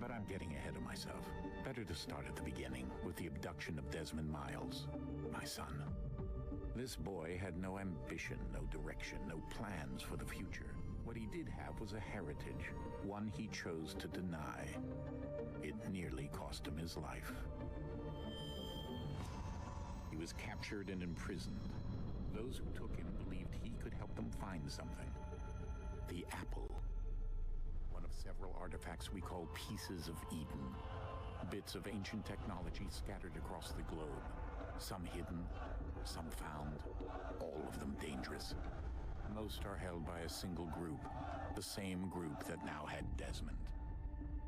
But I'm getting ahead of myself. Better to start at the beginning, with the abduction of Desmond Miles, my son. This boy had no ambition, no direction, no plans for the future. What he did have was a heritage, one he chose to deny. It nearly cost him his life. He was captured and imprisoned. Those who took him believed he could help them find something. The apple. One of several artifacts we call pieces of Eden. Bits of ancient technology scattered across the globe. Some hidden, some found, all of them dangerous. Most are held by a single group, the same group that now had Desmond.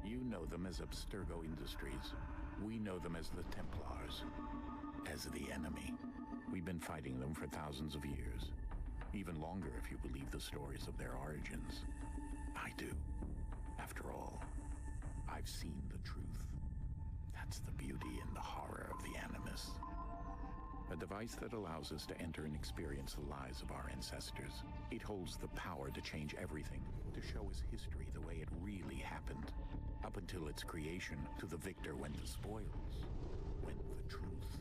You know them as Abstergo Industries. We know them as the Templars, as the enemy. We've been fighting them for thousands of years. Even longer if you believe the stories of their origins. I do. After all, I've seen the truth. That's the beauty and the horror of the Animus. A device that allows us to enter and experience the lives of our ancestors. It holds the power to change everything, to show us history the way it really happened. Up until its creation, to the victor went the spoils, went the truth.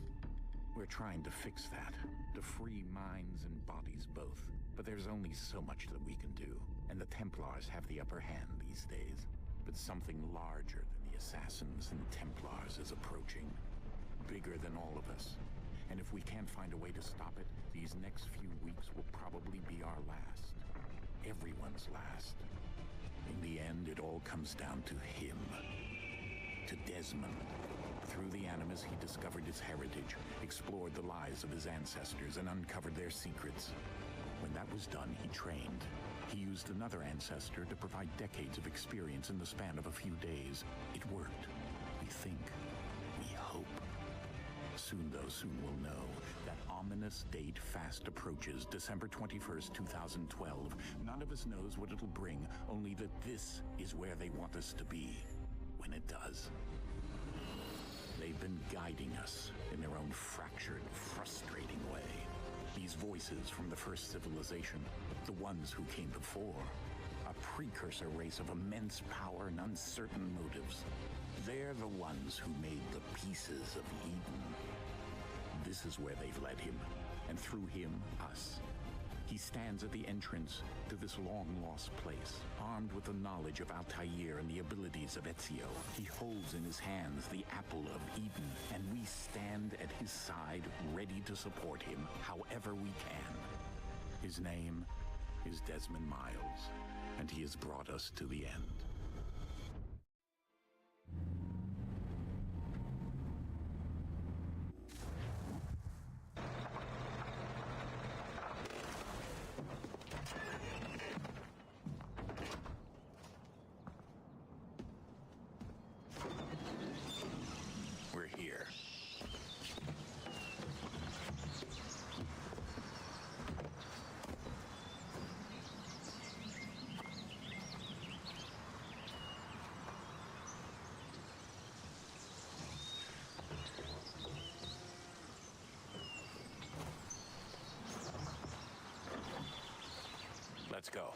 We're trying to fix that, to free minds and bodies both. But there's only so much that we can do, and the Templars have the upper hand these days. But something larger than the Assassins and Templars is approaching, bigger than all of us. And if we can't find a way to stop it, these next few weeks will probably be our last. Everyone's last. In the end, it all comes down to him. To Desmond. Through the Animus, he discovered his heritage, explored the lives of his ancestors, and uncovered their secrets. When that was done, he trained. He used another ancestor to provide decades of experience in the span of a few days. It worked. We think. We hope. Soon, though, soon we'll know. That ominous date fast approaches, December 21st, 2012. None of us knows what it'll bring, only that this is where they want us to be when it does. They've been guiding us in their own fractured, frustrating way. These voices from the first civilization, the ones who came before, a precursor race of immense power and uncertain motives. They're the ones who made the pieces of Eden. This is where they've led him, and through him, us. He stands at the entrance to this long-lost place, armed with the knowledge of Altair and the abilities of Ezio. He holds in his hands the apple of Eden, and we stand at his side, ready to support him however we can. His name is Desmond Miles, and he has brought us to the end. We're here. Let's go.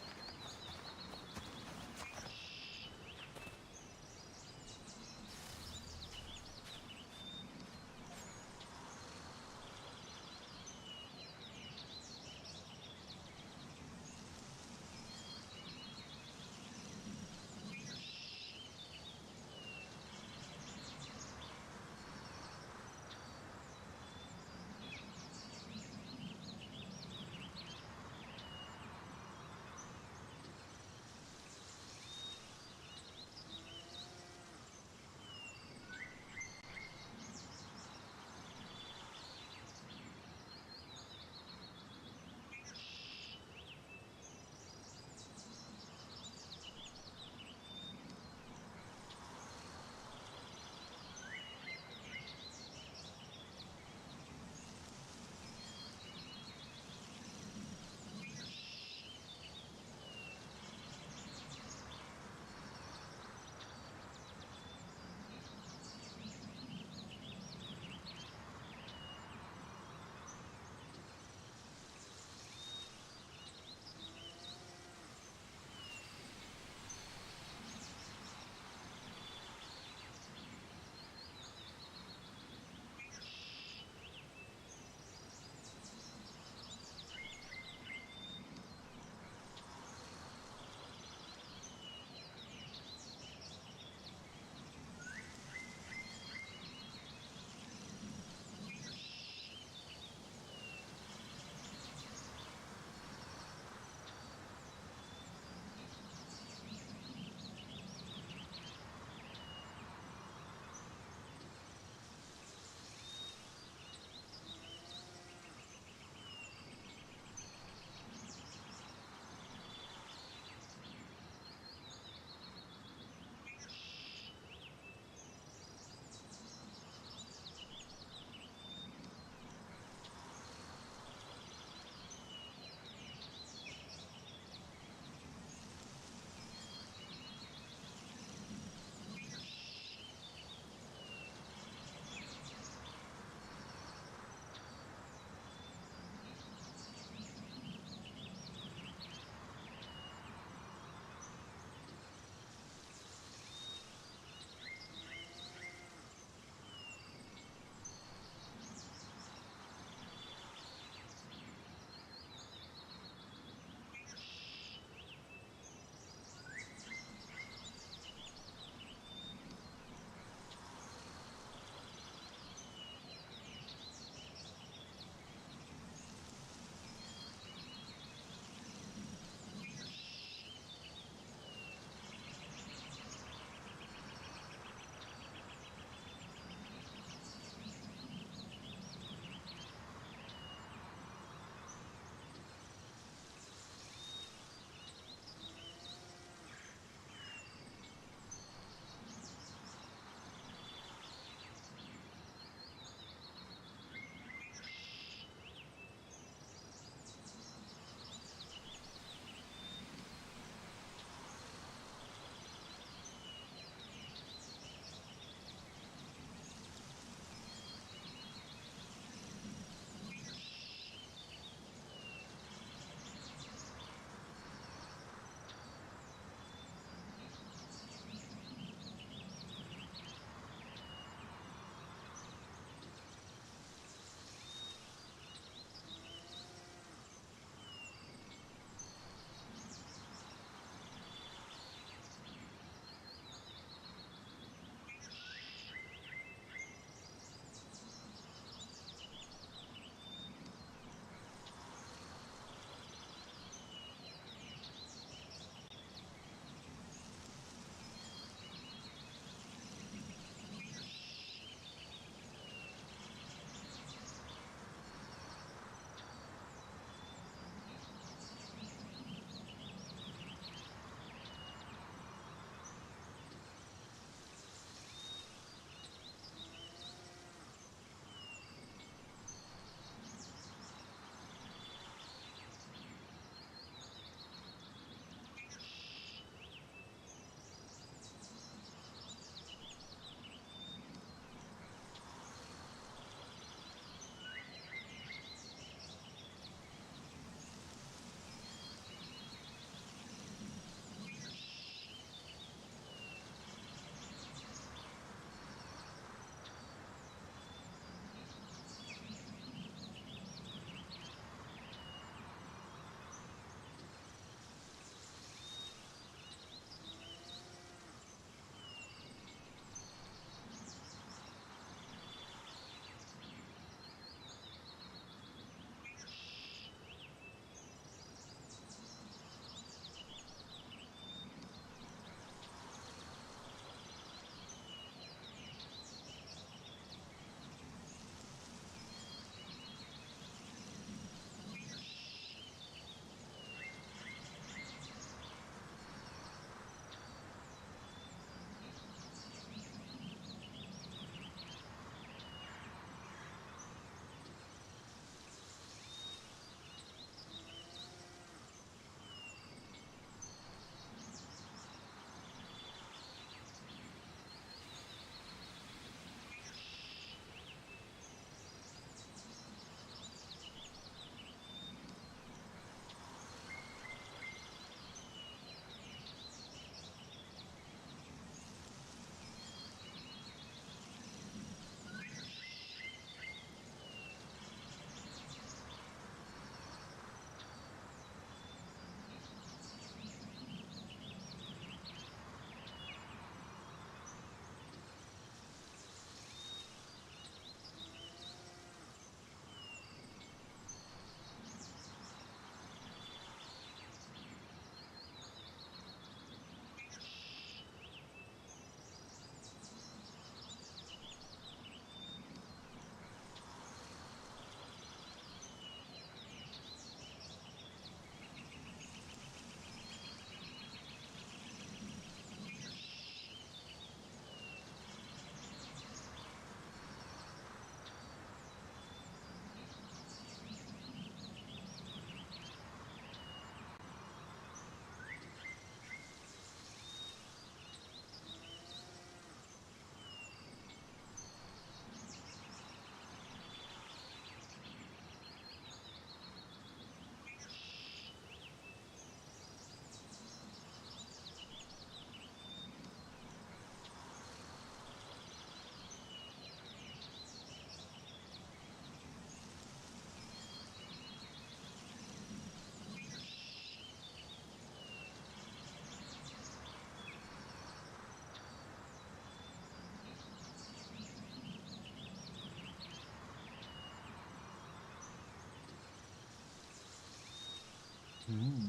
Hmm.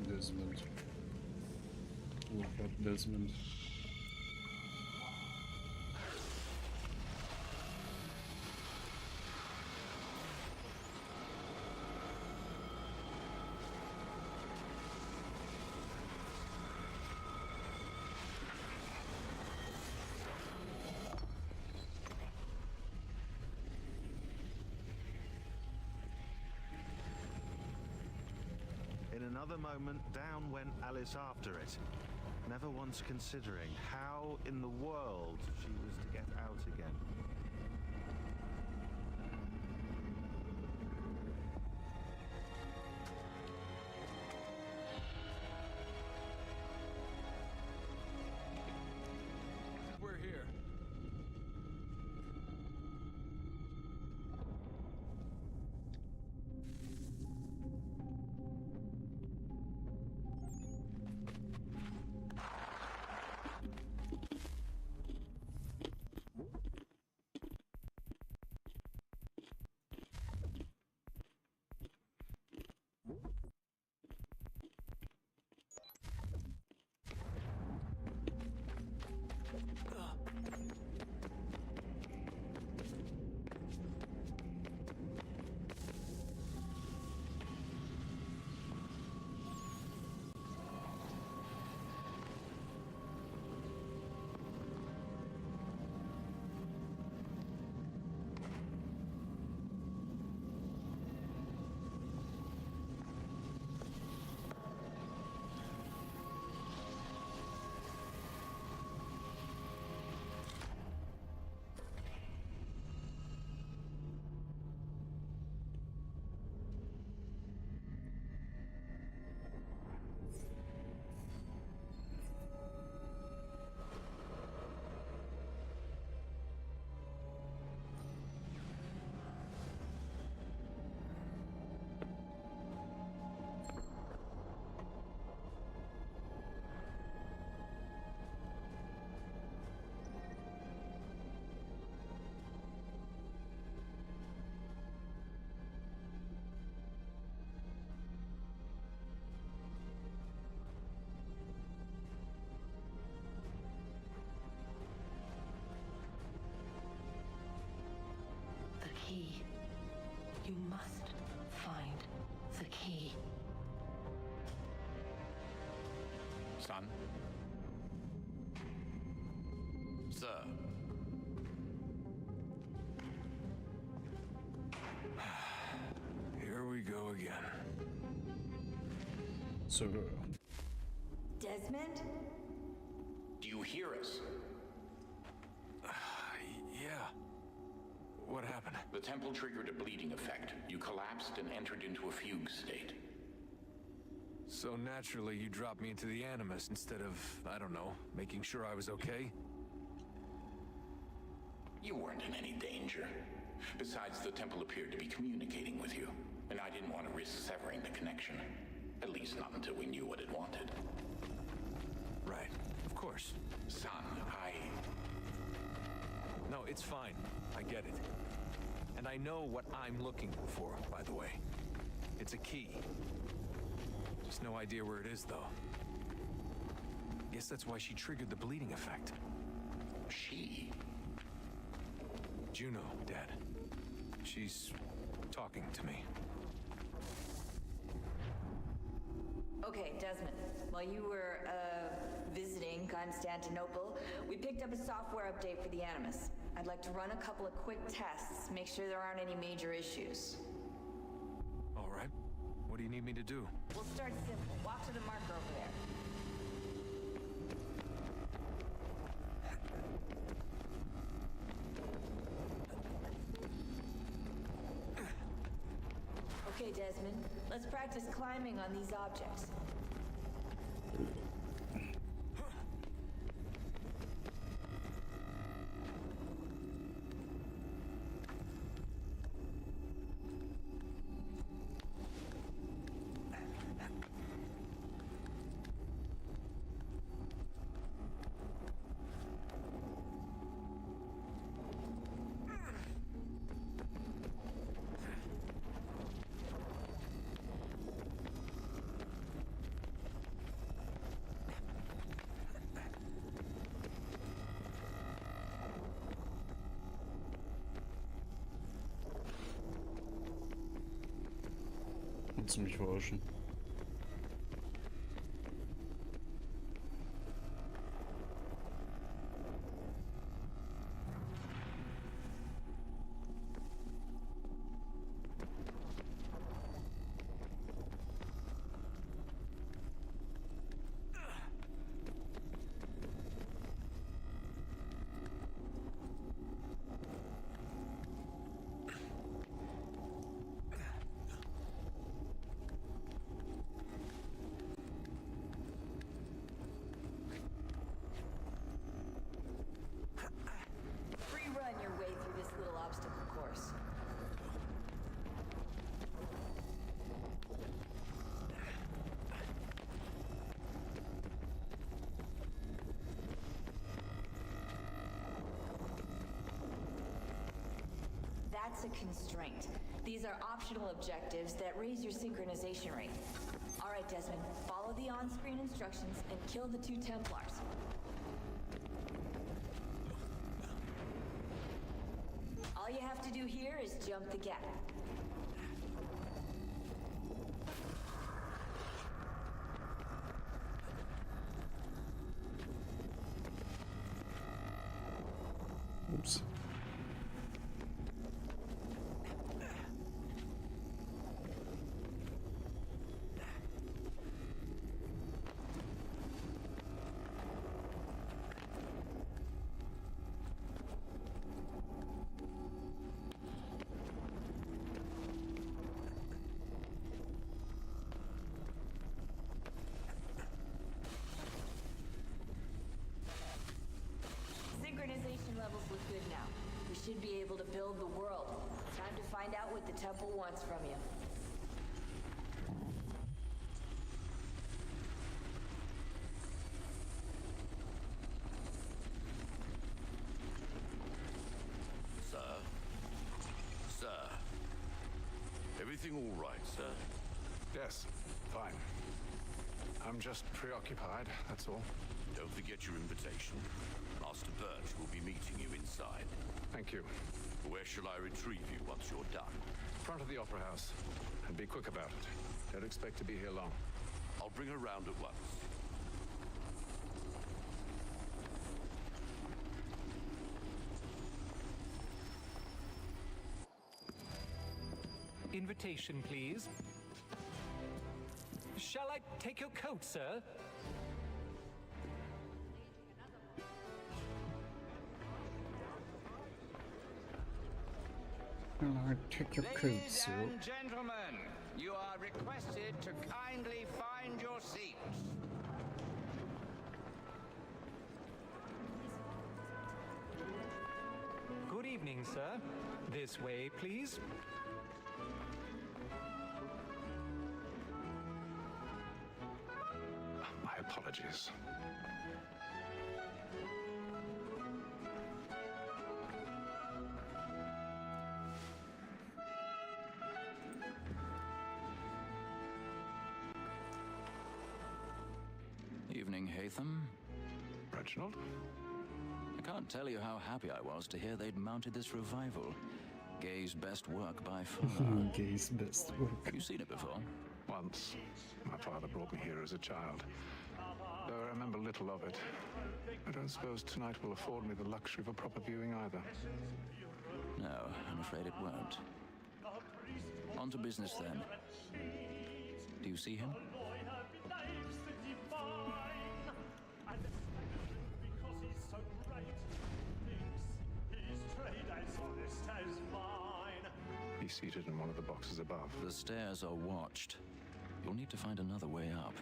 Desmond. Look up Desmond. In another moment, down went Alice after it, never once considering how in the world she was to get out again. We're here. The key. You must find the key. Son? Sir. Here we go again. So, Desmond? Do you hear us? Yeah. What happened? The temple triggered a bleeding effect. You collapsed and entered into a fugue state. So naturally, you dropped me into the Animus instead of, I don't know, making sure I was okay? You weren't in any danger. Besides, the temple appeared to be communicating with you, and I didn't want to risk severing the connection. At least not until we knew what it wanted. Right. Of course. Son, No, it's fine. I get it. And I know what I'm looking for, by the way. It's a key. Just no idea where it is, though. Guess that's why she triggered the bleeding effect. She? Juno, Dad. She's talking to me. Okay, Desmond. While you were, visiting Constantinople, we picked up a software update for the Animus. I'd like to run a couple of quick tests, make sure there aren't any major issues. All right. What do you need me to do? We'll start simple. Walk to the marker over there. Okay, Desmond. Let's practice climbing on these objects. Willst du mich verarschen? Free run your way through this little obstacle course. That's a constraint. These are optional objectives that raise your synchronization rate. All right, Desmond, follow the on-screen instructions and kill the 2 Templars. All you have to do here is jump the gap. Oops. Synchronization levels look good now. We should be able to build the world. Time to find out what the temple wants from you. Sir? Sir? Everything all right, sir? Yes, fine. I'm just preoccupied, that's all. Don't forget your invitation. Master Birch will be meeting you inside. Thank you. Where shall I retrieve you once you're done? Front of the Opera House. And be quick about it. Don't expect to be here long. I'll bring her round at once. Invitation, please. Shall I take your coat, sir? Take your coat, Ladies sir. and gentlemen, you are requested to kindly find your seats. Good evening, sir. This way, please. My apologies. Evening, Hatham. Reginald? I can't tell you how happy I was to hear they'd mounted this revival. Gay's best work by far. Gay's best work. Have you seen it before? Once. My father brought me here as a child. Though I remember little of it. I don't suppose tonight will afford me the luxury of a proper viewing either. No, I'm afraid it won't. On to business then. Do you see him? He seated in one of the boxes above. The stairs are watched. You'll need to find another way up.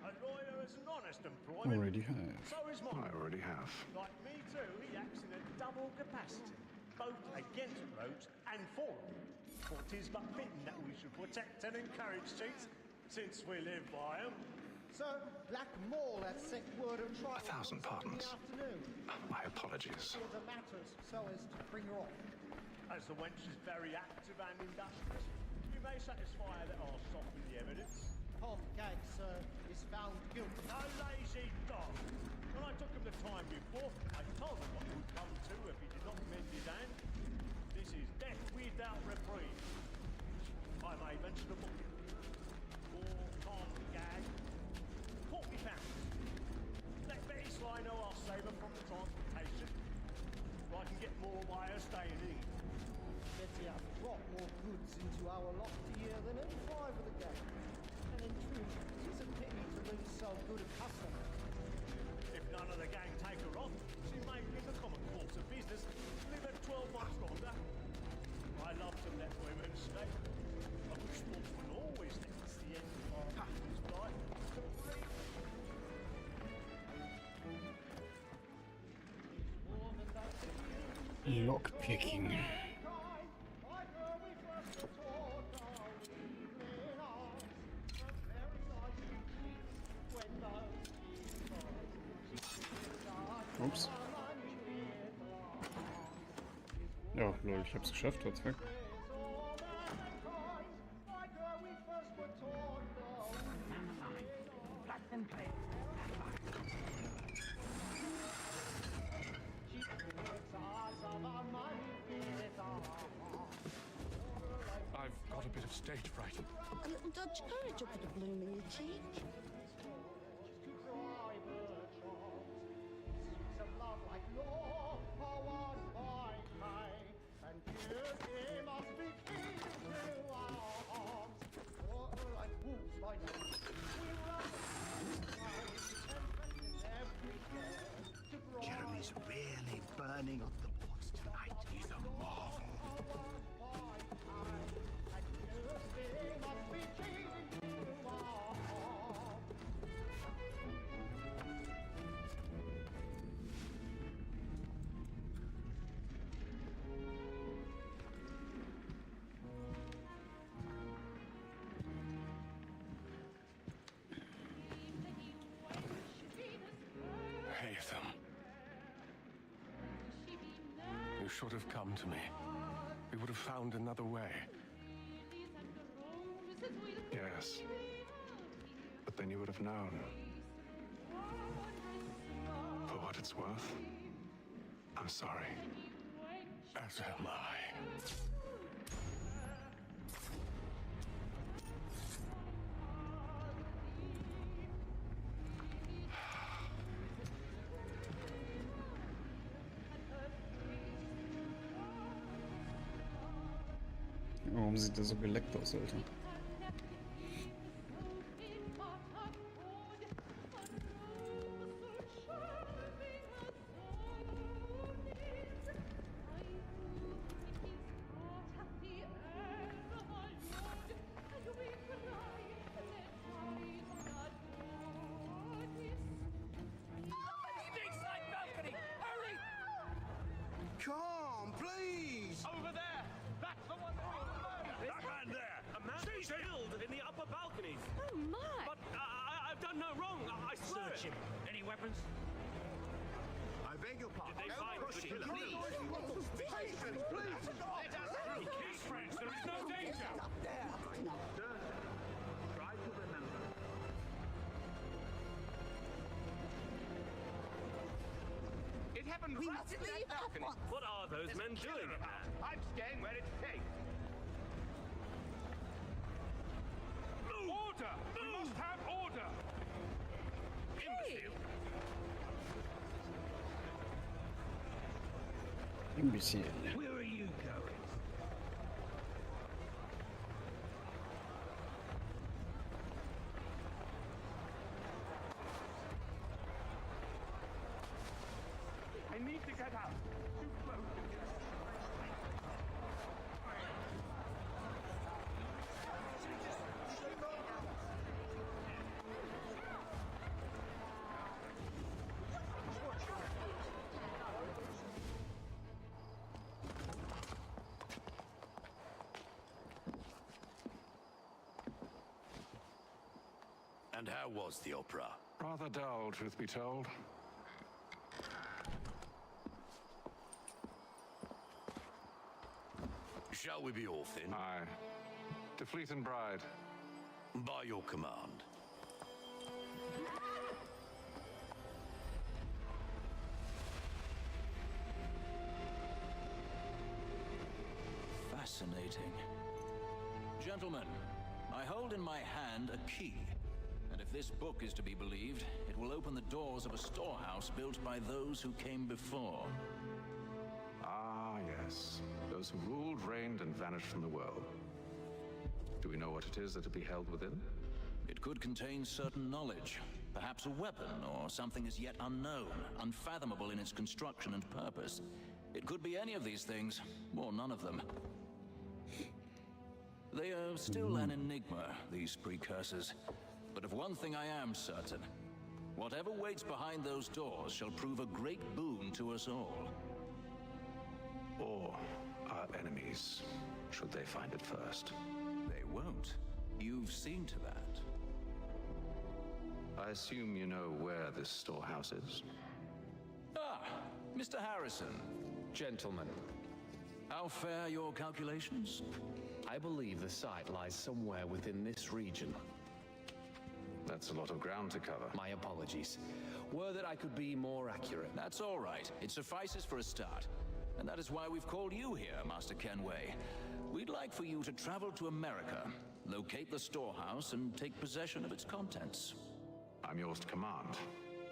A lawyer is an honest employment. Already have. So is mine. I already have. Like me too, he acts in a double capacity, both against roads and for them. For 'tis but fitting that we should protect and encourage cheats, since we live by 'em. So, Black Mall has sent word of trial. 1,000 pardons. Afternoon. My apologies. The matters so as to bring her off. As the wench is very active and industrious, you may satisfy her that I'll soften the evidence. Tom Gag, sir, is found guilty. A lazy dog! When I took him the time before, I told him what he would come to if he did not mend his hand. This is death without reprieve. I may mention a book. For Tom Gag, £40. Let Betty Sly know I'll save her from the transportation, so I can get more by her staying in. Betty have dropped more goods into our lofty year than any five of the gang. And in truth, it is a pity to lose so good a customer. If none of the gang take her on, she may in the common course of business live at 12 months longer. I love to let women stay. A good sportsman always thinks the end of our husband's life is to breathe. Lock picking. Ups. Ja, lol, ich hab's geschafft, trotz weg. I've got a bit of stage fright. A little Dutch courage will put a bloom in your cheek. Jeremy's really burning up the boards tonight. He's a marvel. Haytham. You should have come to me. We would have found another way. Yes. But then you would have known. For what it's worth, I'm sorry. As am I. Warum sieht der so geleckt aus, Alter? Come, please! Over there! That's the one that we murdered! That man there! A man? She's killed in the upper balconies! Oh my! But I've done no wrong, I swear! Search him. Any weapons? I beg your pardon. Did they find the killer? Please! Patience, please! Let us through! His friends, there is no danger! Up there! Try to remember. It happened We right must in that leave at balcony. once. What are those men doing? I'm staying where it's safe. Order! We must have order! Imbecile! Imbecile. Where are you going? I need to get out. Too close. And how was the opera? Rather dull, truth be told. Shall we be off then? Aye. To Fleet and Bride. By your command. Fascinating. Gentlemen, I hold in my hand a key. And if this book is to be believed, it will open the doors of a storehouse built by those who came before. Ah, yes. Those who ruled, reigned, and vanished from the world. Do we know what it is that to be held within? It could contain certain knowledge. Perhaps a weapon, or something as yet unknown, unfathomable in its construction and purpose. It could be any of these things, or none of them. They are still an enigma, these precursors. But of one thing I am certain. Whatever waits behind those doors shall prove a great boon to us all. Or our enemies, should they find it first. They won't. You've seen to that. I assume you know where this storehouse is? Ah, Mr. Harrison. Gentlemen, How fare your calculations? I believe the site lies somewhere within this region. That's a lot of ground to cover. My apologies. Were that I could be more accurate. That's all right. It suffices for a start. And that is why we've called you here, Master Kenway. We'd like for you to travel to America, locate the storehouse, and take possession of its contents. I'm yours to command,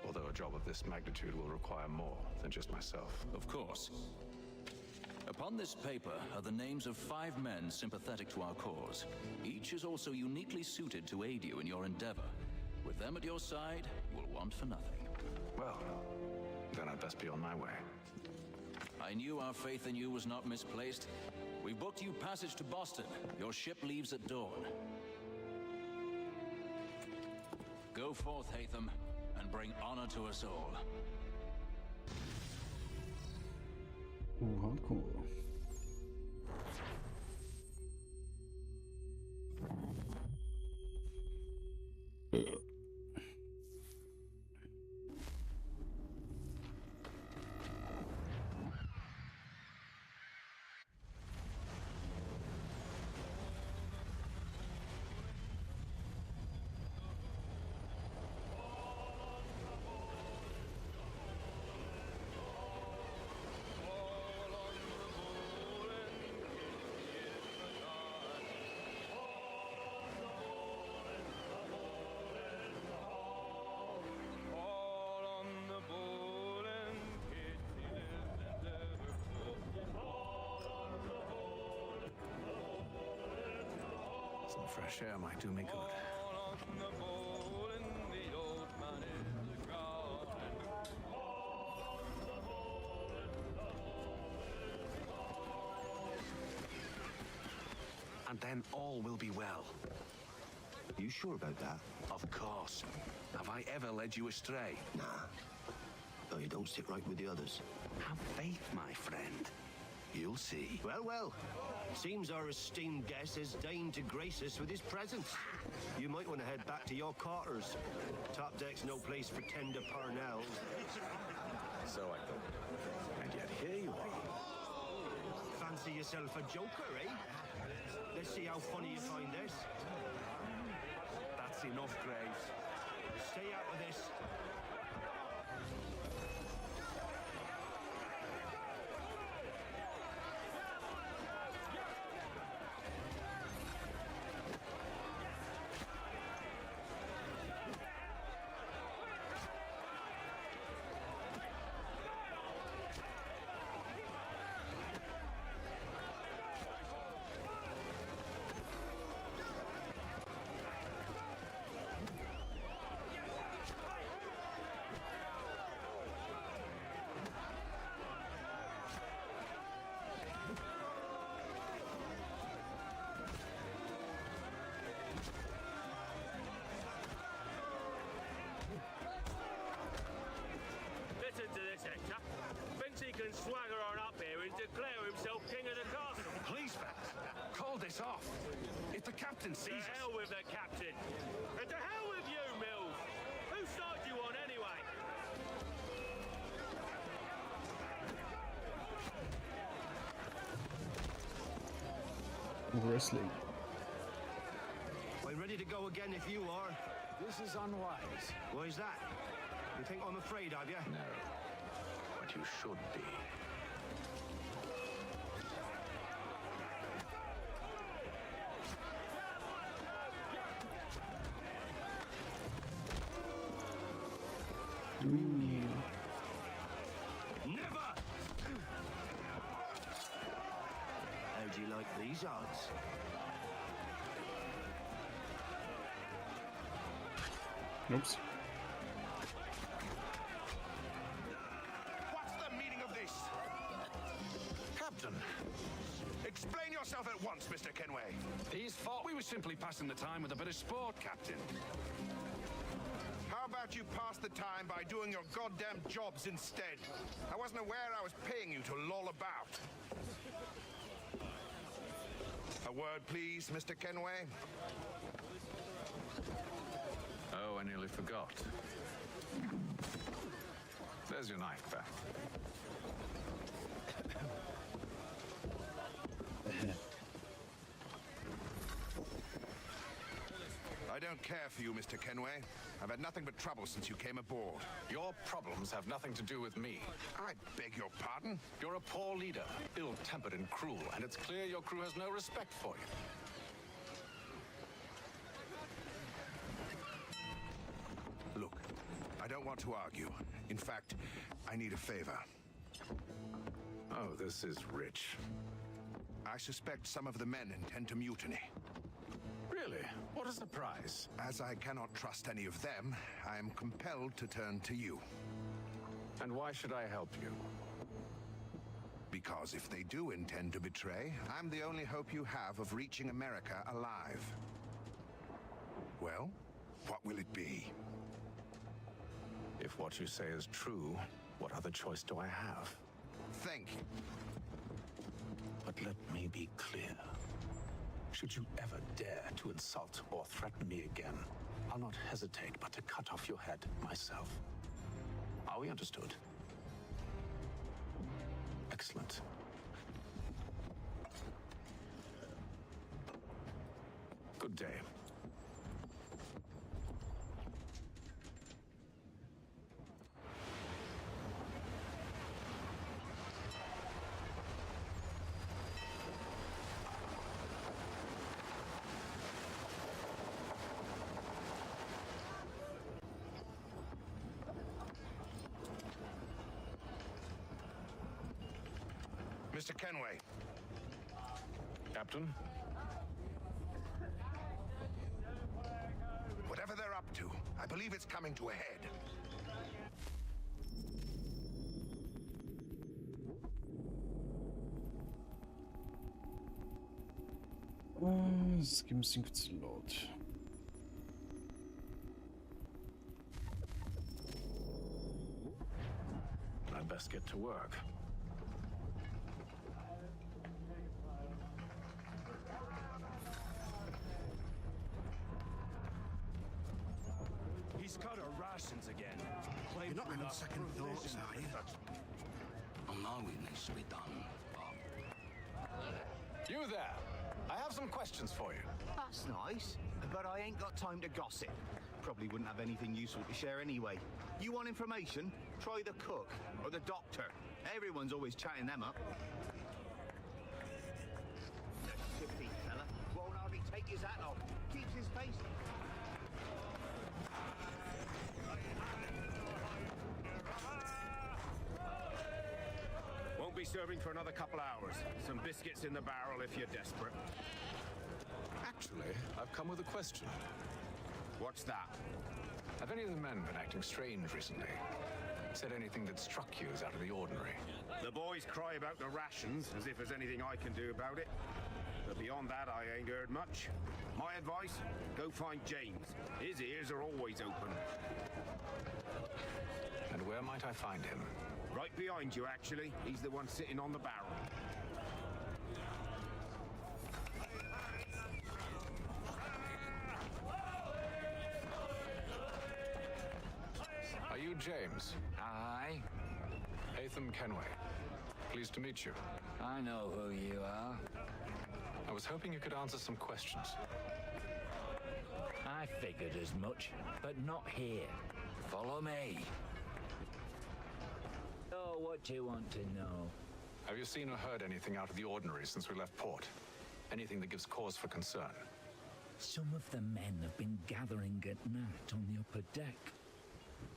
although a job of this magnitude will require more than just myself. Of course. Upon this paper are the names of 5 men sympathetic to our cause. Each is also uniquely suited to aid you in your endeavor. With them at your side, you will want for nothing. Well, then I'd best be on my way. I knew our faith in you was not misplaced. We booked you passage to Boston. Your ship leaves at dawn. Go forth, Hatham, and bring honor to us all. Hardcore. Some fresh air might do me good. And then all will be well. You sure about that? Of course. Have I ever led you astray? Nah. No, you don't sit right with the others. Have faith, my friend. You'll see. Well, well. Seems our esteemed guest has deigned to grace us with his presence. You might want to head back to your quarters. Top deck's no place for tender Parnells. So I thought. And yet here you are. Fancy yourself a joker, eh? Let's see how funny you find this. That's enough, Graves. Stay out of this. Listen to this, Hector. Thinks he can swagger on up here and declare himself king of the castle. Please, Vex. Call this off. If the captain sees To hell with the captain. And to hell with you, Wrestling. I'm ready to go again if you are. This is unwise. Why is that? You think I'm afraid of you? No. But you should be. Never! How'd you like these odds? Oops. What's the meaning of this? Captain, explain yourself at once, Mr. Kenway. These thought we were simply passing the time with a bit of sport, Captain. How about you pass the time by doing your goddamn jobs instead? I wasn't aware I was paying you to loll about. A word, please, Mr. Kenway. Oh, I nearly forgot. There's your knife back. I don't care for you, Mr. Kenway. I've had nothing but trouble since you came aboard. Your problems have nothing to do with me. I beg your pardon? You're a poor leader, ill-tempered and cruel, and it's clear your crew has no respect for you. Look, I don't want to argue. In fact, I need a favor. Oh, this is rich. I suspect some of the men intend to mutiny. Really? What a surprise. As I cannot trust any of them, I am compelled to turn to you. And why should I help you? Because if they do intend to betray, I'm the only hope you have of reaching America alive. Well, what will it be? If what you say is true, what other choice do I have? Thank you. But let me be clear. Should you ever dare to insult or threaten me again, I'll not hesitate but to cut off your head myself. Are we understood? Excellent. Good day. Mr. Kenway. Captain? Whatever they're up to, I believe it's coming to a head. Es gibt ein bisschen laut. I'd best get to work. He's cut our rations again. You're not having second thoughts, are you? Now it needs to be done. You there! I have some questions for you. That's nice, but I ain't got time to gossip. Probably wouldn't have anything useful to share anyway. You want information? Try the cook or the doctor. Everyone's always chatting them up. The shifty fella won't hardly take his hat off. Keeps his face. Won't be serving for another couple hours. Some biscuits in the barrel if you're desperate. Actually, I've come with a question. What's that? Have any of the men been acting strange recently? Said anything that struck you as out of the ordinary? The boys cry about the rations, as if there's anything I can do about it. But beyond that, I ain't heard much. My advice, go find James. His ears are always open. And where might I find him? Right behind you, actually. He's the one sitting on the barrel. Are you James? Aye. Hatham Kenway. Pleased to meet you. I know who you are. I was hoping you could answer some questions. I figured as much, but not here. Follow me. Oh, what do you want to know? Have you seen or heard anything out of the ordinary since we left port? Anything that gives cause for concern? Some of the men have been gathering at night on the upper deck.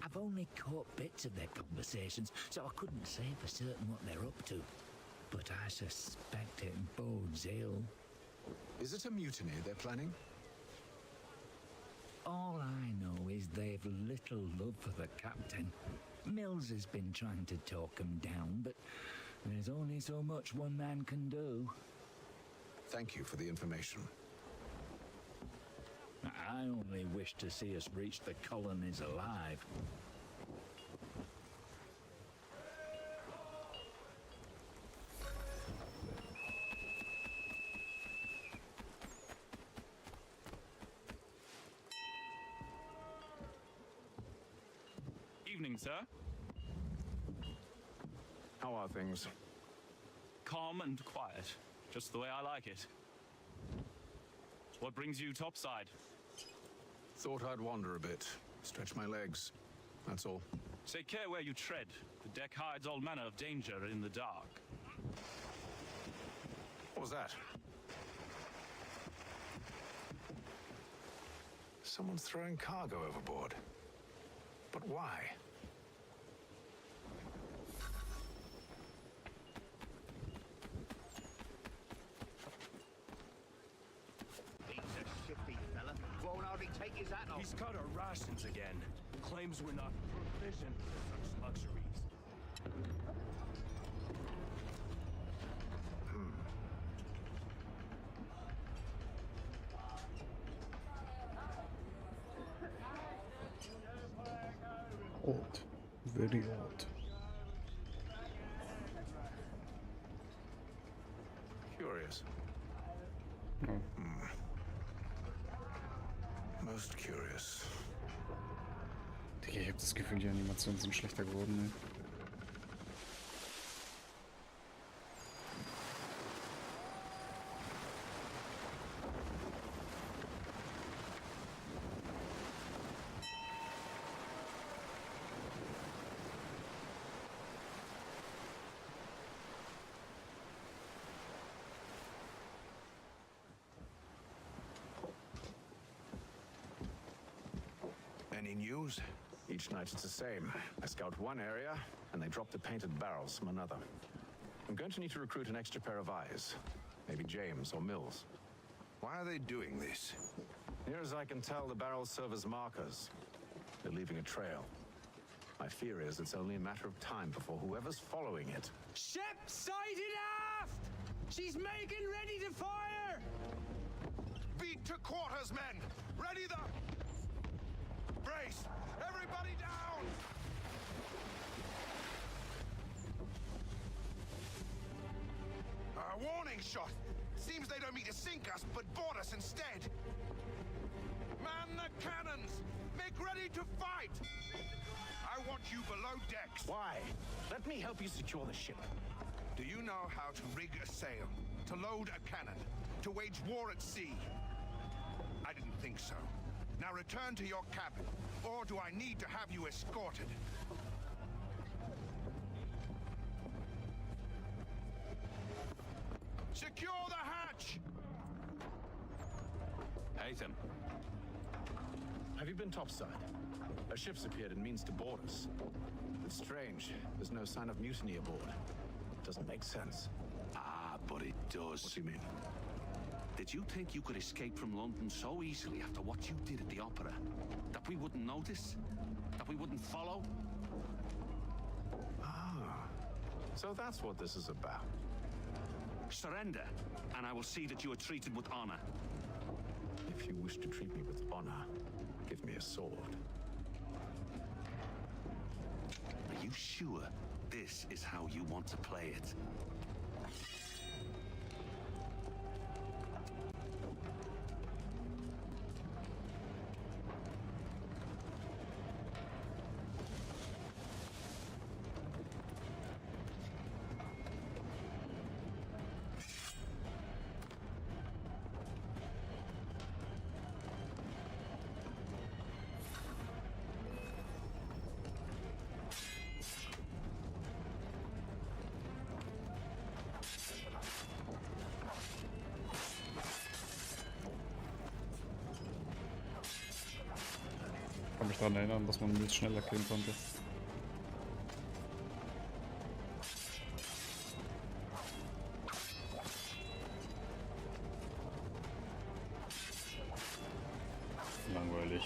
I've only caught bits of their conversations, so I couldn't say for certain what they're up to. But I suspect it bodes ill. Is it a mutiny they're planning? All I know is they've little love for the captain. Mills has been trying to talk him down, but there's only so much one man can do. Thank you for the information. I only wish to see us reach the colonies alive. Evening, sir. How are things? Calm and quiet, just the way I like it. What brings you topside? Thought I'd wander a bit, stretch my legs. That's all. Take care where you tread. The deck hides all manner of danger in the dark. What was that? Someone's throwing cargo overboard. But why? He's a shifty fella. Won't hardly take his hat off. He's cut our rations again. Claims we're not provisioned for such luxuries. Odd. Very odd. Curious. Oh. Most curious. Digga, ich hab das Gefühl, die Animationen sind schlechter geworden, ne? Any news? Each night it's the same. I scout one area, and they drop the painted barrels from another. I'm going to need to recruit an extra pair of eyes. Maybe James or Mills. Why are they doing this? Near as I can tell, the barrels serve as markers. They're leaving a trail. My fear is it's only a matter of time before whoever's following it. Ship sighted aft! She's making ready to fire! Beat to quarters, men! Ready the... Brace! Everybody down! A warning shot! Seems they don't mean to sink us, but board us instead. Man the cannons! Make ready to fight! I want you below decks. Why? Let me help you secure the ship. Do you know how to rig a sail? To load a cannon? To wage war at sea? I didn't think so. Now return to your cabin, or do I need to have you escorted? Secure the hatch! Haytham. Have you been topside? A ship's appeared and means to board us. It's strange. There's no sign of mutiny aboard. Doesn't make sense. Ah, but it does. What do you mean? Did you think you could escape from London so easily after what you did at the opera? That we wouldn't notice? That we wouldn't follow? Ah, so that's what this is about. Surrender, and I will see that you are treated with honor. If you wish to treat me with honor, give me a sword. Are you sure this is how you want to play it? mich daran erinnern, dass man Mills schneller killen konnte. Langweilig.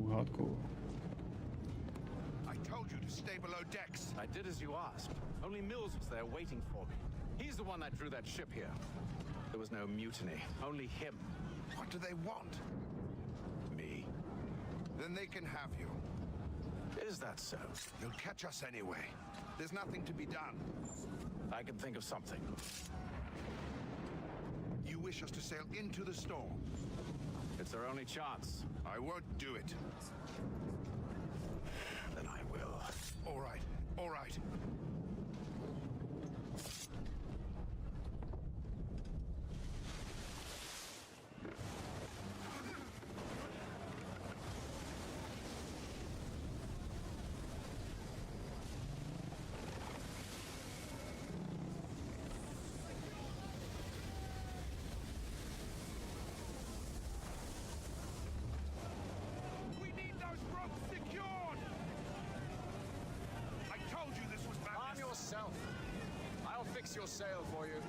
Hardcore. I told you to stay below decks. I did as you asked. Only Mills was there waiting for me. He's the one that drew that ship here. There was no mutiny, only him. What do they want? Me. Then they can have you. Is that so? You'll catch us anyway. There's nothing to be done. I can think of something. You wish us to sail into the storm? It's our only chance. I won't do it. Then I will. All right, all right. I'll fix your sail for you.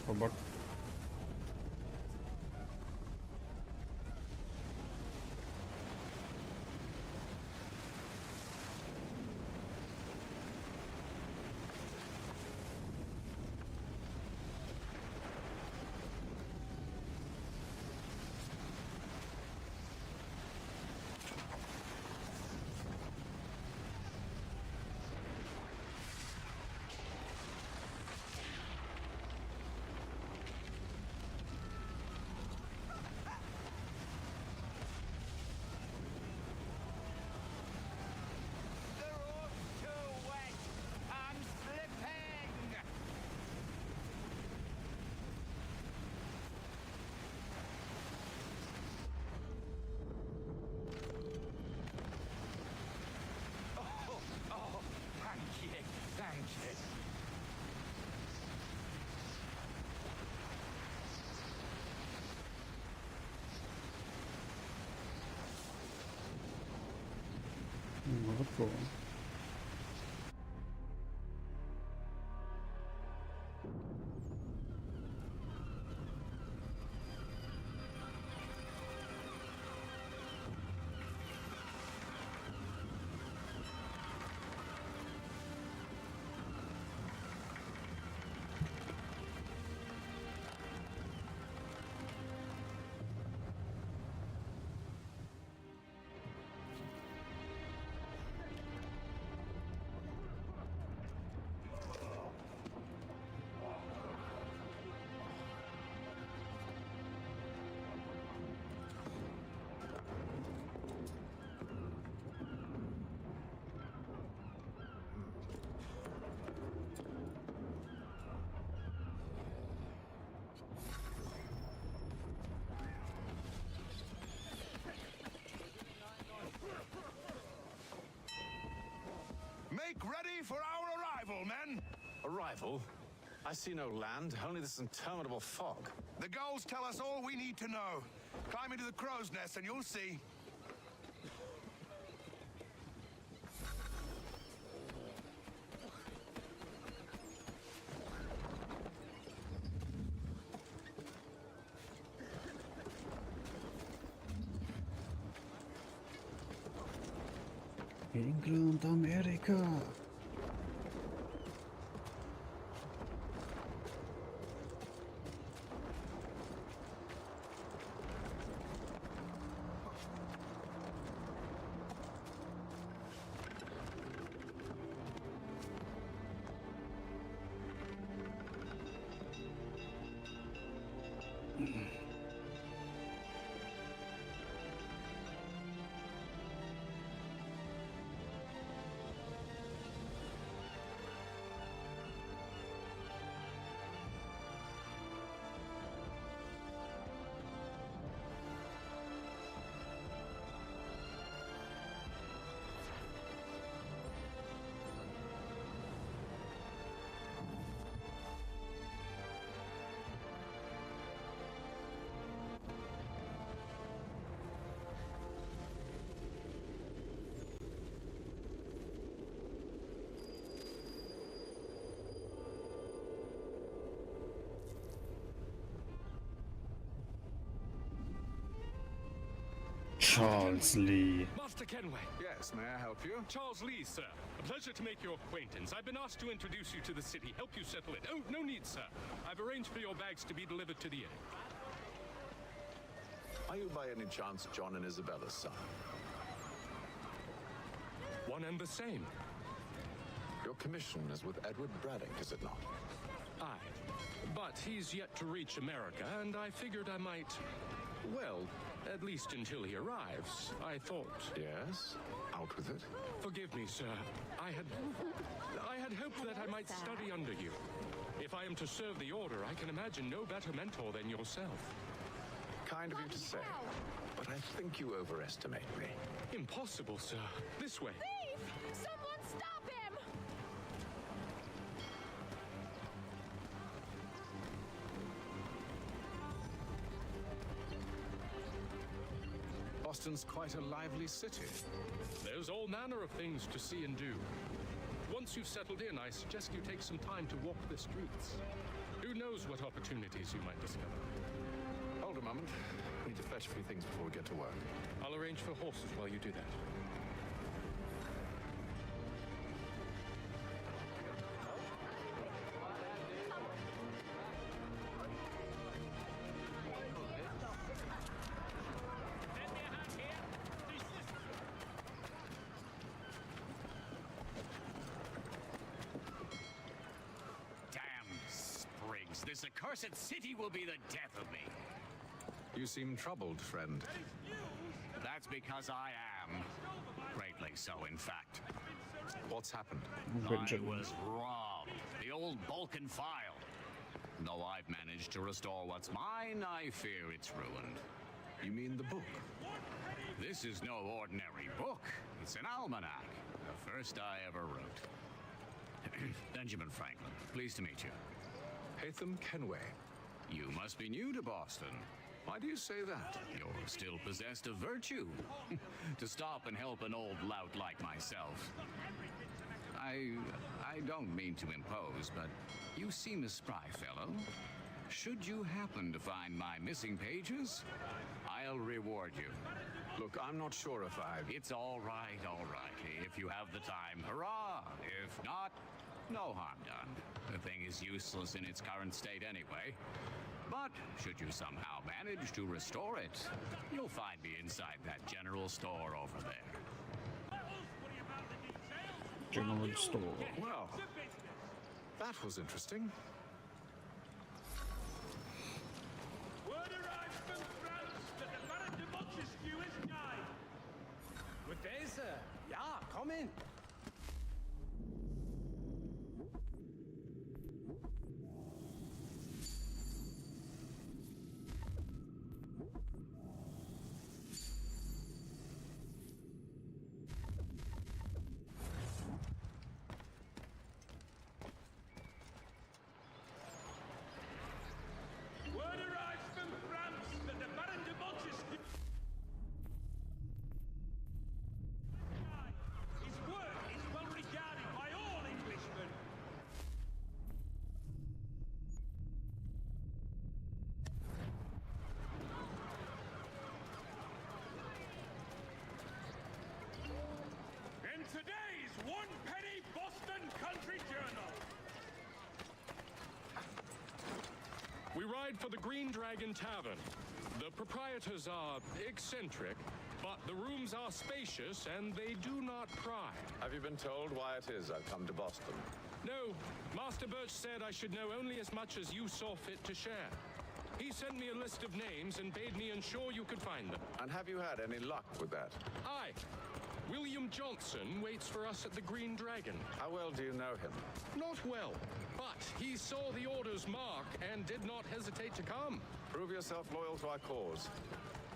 Verbuggt. Hardcore. Arrival? I see no land, only this interminable fog. The goals tell us all we need to know. Climb into the crow's nest and you'll see. England, Amerika! Charles Lee. Master Kenway. Yes, may I help you? Charles Lee, sir. A pleasure to make your acquaintance. I've been asked to introduce you to the city, help you settle it. Oh, no need, sir. I've arranged for your bags to be delivered to the inn. Are you by any chance John and Isabella's son? One and the same. Your commission is with Edward Braddock, is it not? Aye. But he's yet to reach America, and I figured I might... Well, at least until he arrives, I thought... Yes? Out with it. Forgive me, sir. I had hoped that I might study under you. If I am to serve the Order, I can imagine no better mentor than yourself. Kind of you to say, but I think you overestimate me. Impossible, sir. This way. Thief! Someone stop him! Boston's quite a lively city. There's all manner of things to see and do. Once you've settled in, I suggest you take some time to walk the streets. Who knows what opportunities you might discover. Hold a moment. I need to fetch a few things before we get to work. I'll arrange for horses while you do that. This accursed city will be the death of me. You seem troubled, friend. That's because I am. Greatly so, in fact. What's happened? I was robbed. The old Balkan file. Though I've managed to restore what's mine, I fear it's ruined. You mean the book? This is no ordinary book. It's an almanac. The first I ever wrote. Benjamin Franklin, pleased to meet you. Hatham Kenway. You must be new to Boston. Why do you say that? You're still possessed of virtue. To stop and help an old lout like myself. I don't mean to impose, but you seem a spry fellow. Should you happen to find my missing pages, I'll reward you. Look, I'm not sure if I've... It's all right, all right. If you have the time, hurrah! If not, no harm done. The thing is useless in its current state anyway. But should you somehow manage to restore it, you'll find me inside that general store over there. General store. Well, that was interesting. Word arrives from France that the Baron de Montesquieu has died. Good day, sir. Yeah, come in. ride for the Green Dragon Tavern. The proprietors are eccentric, but the rooms are spacious and they do not pry. Have you been told why it is I've come to Boston? No, Master Birch said I should know only as much as you saw fit to share. He sent me a list of names and bade me ensure you could find them. And have you had any luck with that? Aye. William Johnson waits for us at the Green Dragon. How well do you know him? Not well, but he saw the order's mark and did not hesitate to come. Prove yourself loyal to our cause,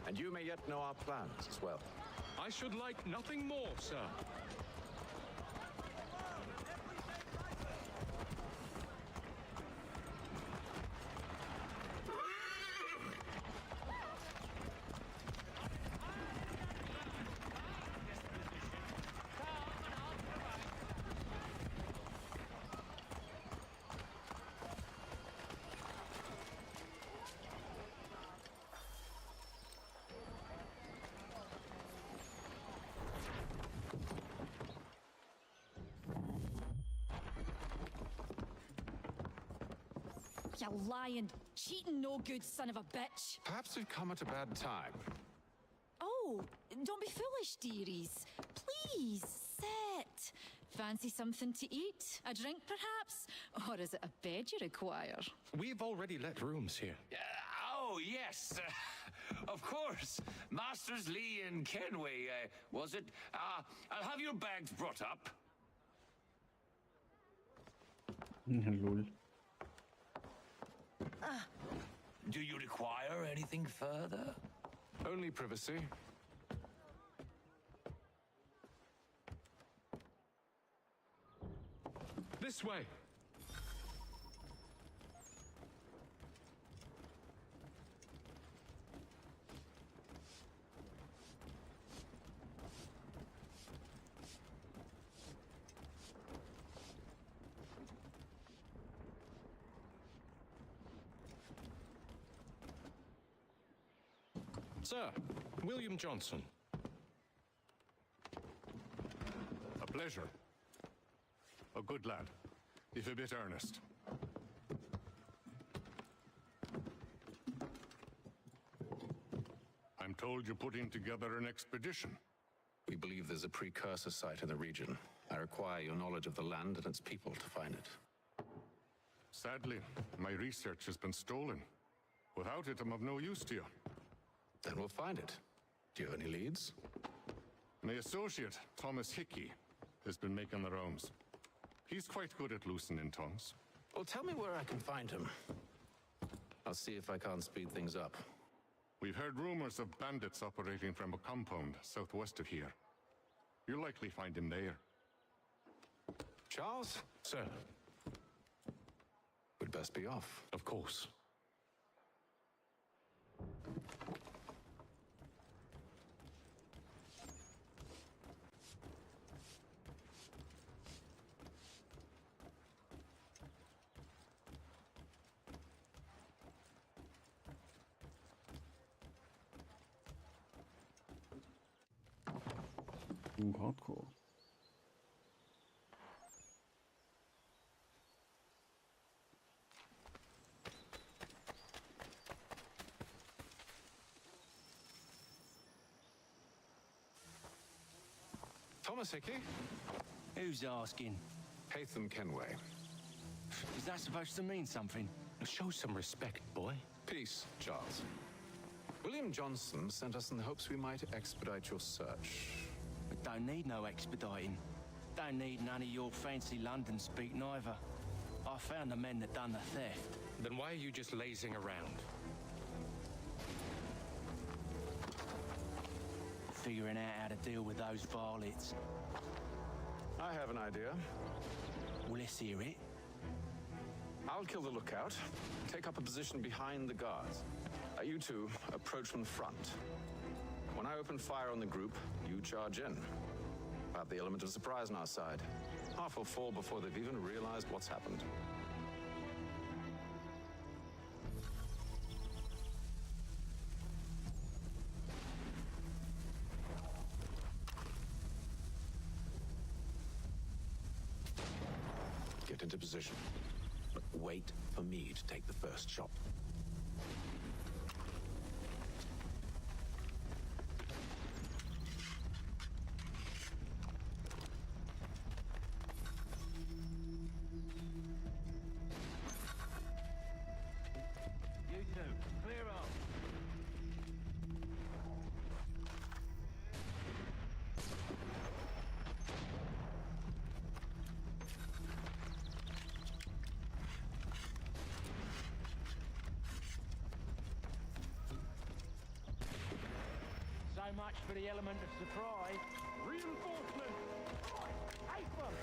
and you may yet know our plans as well. I should like nothing more, sir. You lying, cheating, no good son of a bitch. Perhaps we've come at a bad time. Oh, don't be foolish, dearies. Please, sit. Fancy something to eat? A drink, perhaps? Or is it a bed you require? We've already let rooms here. Oh, yes. Of course. Masters Lee and Kenway, was it? I'll have your bags brought up. Lol. Do you require anything further? Only privacy. This way. Sir, William Johnson. A pleasure. A good lad, if a bit earnest. I'm told you're putting together an expedition. We believe there's a precursor site in the region. I require your knowledge of the land and its people to find it. Sadly, my research has been stolen. Without it, I'm of no use to you. Then we'll find it. Do you have any leads? My associate, Thomas Hickey, has been making the rounds. He's quite good at loosening tongues. Well, tell me where I can find him. I'll see if I can't speed things up. We've heard rumors of bandits operating from a compound southwest of here. You'll likely find him there. Charles? Sir. We'd best be off. Of course. Hardcore. Thomas Hickey? Who's asking? Haytham Kenway. Is that supposed to mean something? Show some respect, boy. Peace, Charles. William Johnson sent us in the hopes we might expedite your search. We don't need no expediting. Don't need none of your fancy London speak neither. I found the men that done the theft. Then why are you just lazing around? Figuring out how to deal with those varlets. I have an idea. Well, let's hear it. I'll kill the lookout, take up a position behind the guards. You two approach from the front. When I open fire on the group, you charge in. We'll have the element of surprise on our side. Half will fall before they've even realized what's happened. Get into position, but wait for me to take the first shot. much for the element of surprise. Reinforcement! Apham!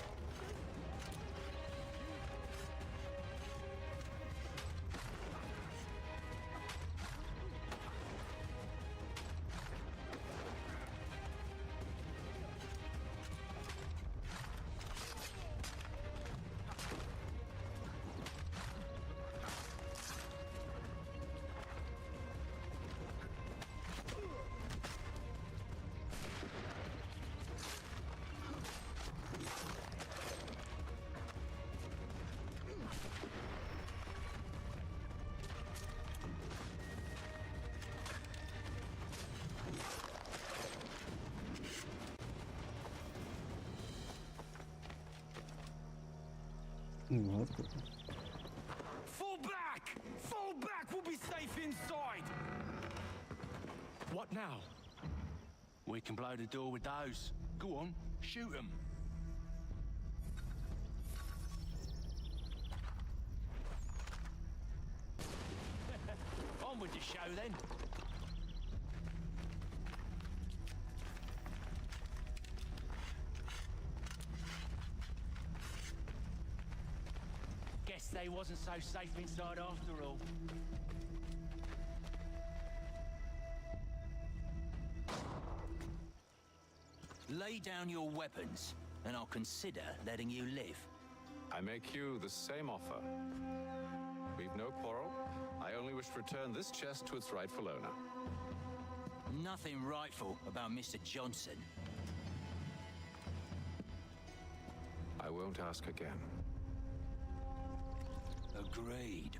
Fall back! Fall back! We'll be safe inside! What now? We can blow the door with those. Go on, shoot them. On with the show then. Guess they wasn't so safe inside after all. Lay down your weapons, and I'll consider letting you live. I make you the same offer. We've no quarrel. I only wish to return this chest to its rightful owner. Nothing rightful about Mr. Johnson. I won't ask again. Agreed.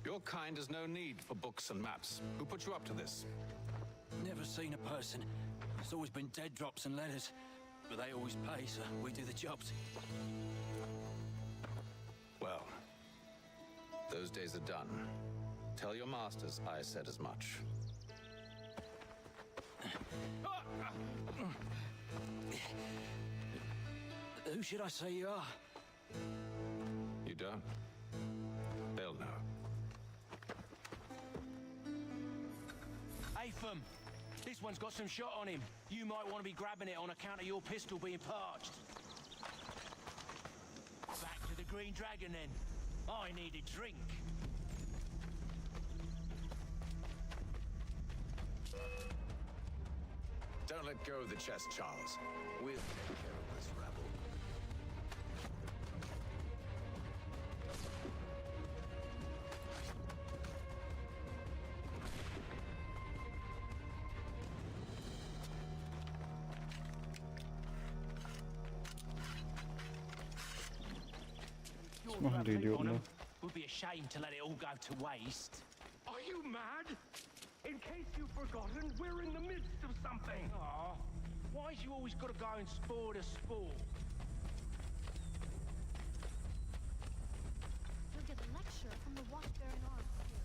Your kind has no need for books and maps. Who put you up to this? Never seen a person. It's always been dead drops and letters. But they always pay, so we do the jobs. Well, those days are done. Tell your masters I said as much. Who should I say you are? You don't? They'll know. Apham, this one's got some shot on him. You might want to be grabbing it on account of your pistol being parched. Back to the Green Dragon then. I need a drink. Don't let go of the chest, Charles. We'll take care of this rabble. Was machen die Idioten da? Would be a shame to let it all go to waste. Are you mad? In case you've forgotten, we're in the midst of something. Aw, why's you always got to go and spoil the sport? You'll get a lecture from the wash-bearing arms here.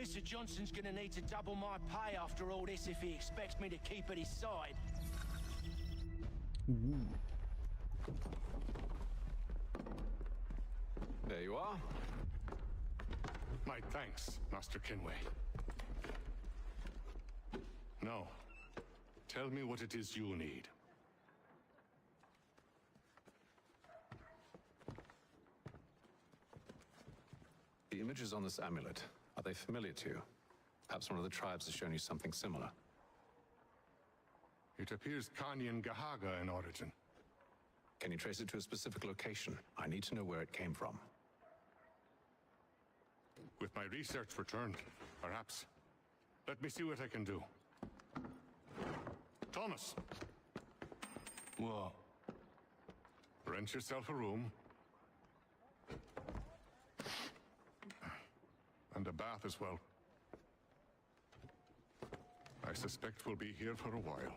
Mr. Johnson's gonna need to double my pay after all this if he expects me to keep at his side. There you are. My thanks, Master Kinway. Now, tell me what it is you need. The images on this amulet, are they familiar to you? Perhaps one of the tribes has shown you something similar. It appears Kanyan Gahaga in origin. Can you trace it to a specific location? I need to know where it came from. With my research returned, perhaps. Let me see what I can do. Thomas! What? Rent yourself a room. And a bath as well. I suspect we'll be here for a while.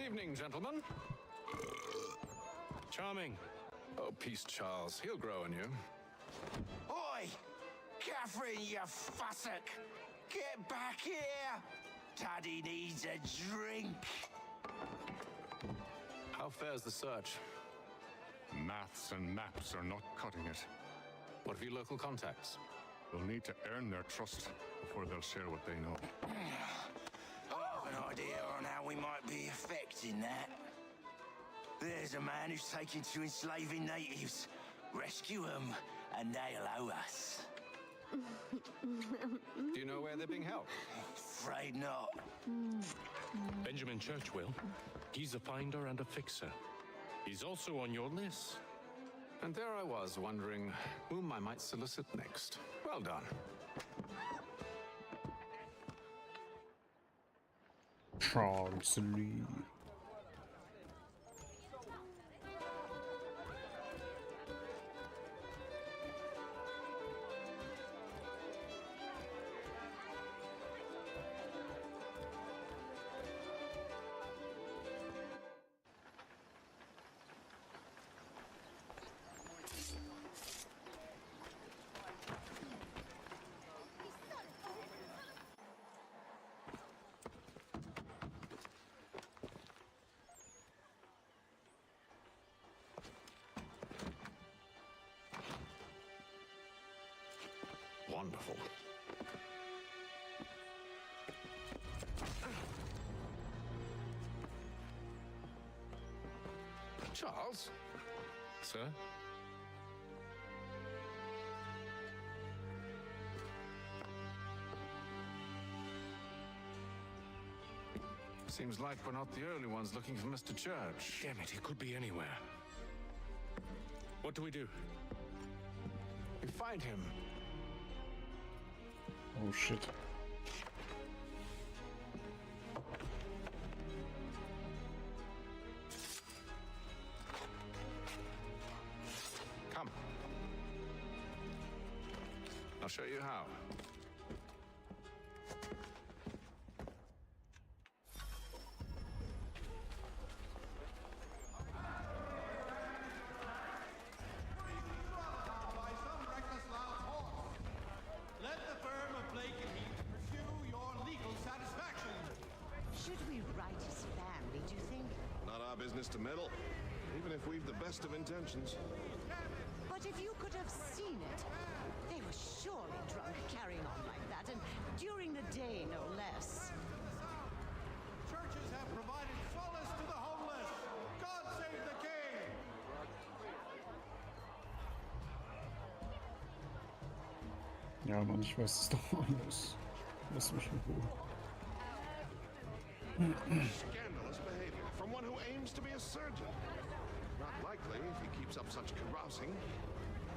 Evening, gentlemen. Charming. Oh, peace, Charles. He'll grow on you. Oi! Catherine, you fussock! Get back here! Taddy needs a drink. How fares the search? Maths and maps are not cutting it. What of your local contacts? We'll need to earn their trust before they'll share what they know. An idea on how we might be affecting that. There's a man who's taken to enslaving natives. Rescue them, and they'll owe us. Do you know where they're being held? Afraid not. Benjamin Churchwill. He's a finder and a fixer. He's also on your list. And there I was, wondering whom I might solicit next. Well done. Charles Lee. Wonderful. Charles? Sir? Seems like we're not the only ones looking for Mr. Church. Damn it, he could be anywhere. What do we do? We find him. Oh shit. Come. I'll show you how. To meddle, even if we've the best of intentions. But if you could have seen it, they were surely drunk carrying on like that, and during the day, no less. Churches have provided solace to the homeless. God save the king! Ja, Mann, ich weiß es doch alles. Lass mich in Ruhe. Scandalous behavior from one who aims to be a surgeon. Not likely if he keeps up such carousing.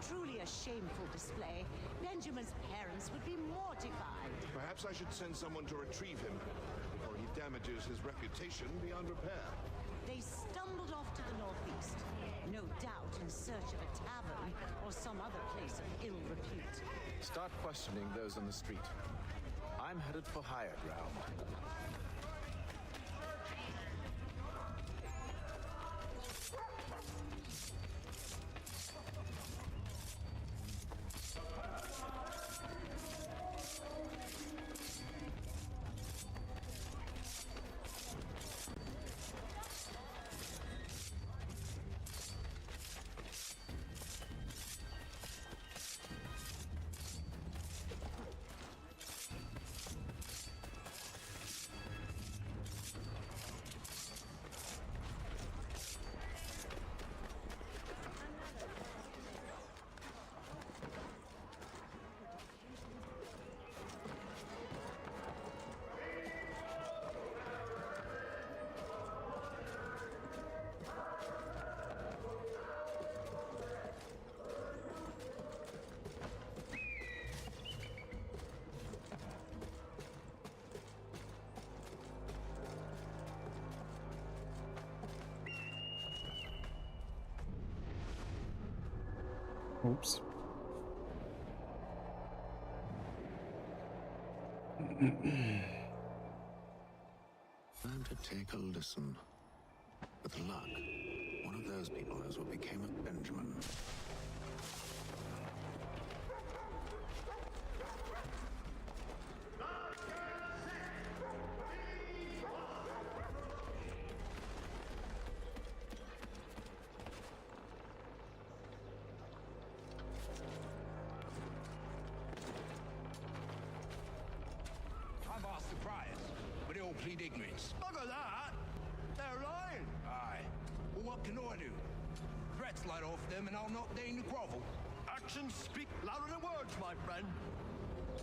Truly a shameful display. Benjamin's parents would be mortified. Perhaps I should send someone to retrieve him before he damages his reputation beyond repair. they stumbled off to the northeast, no doubt in search of a tavern or some other place of ill repute. Start questioning those on the street. I'm headed for higher ground. Oops. Time to take a listen. With luck, one of those people knows what became of Benjamin. I've asked the priors, but they all plead ignorance. Bugger that! They're lying! Aye. Well, what can I do? Threats light off them and I'll not deign to grovel. Actions speak louder than words, my friend.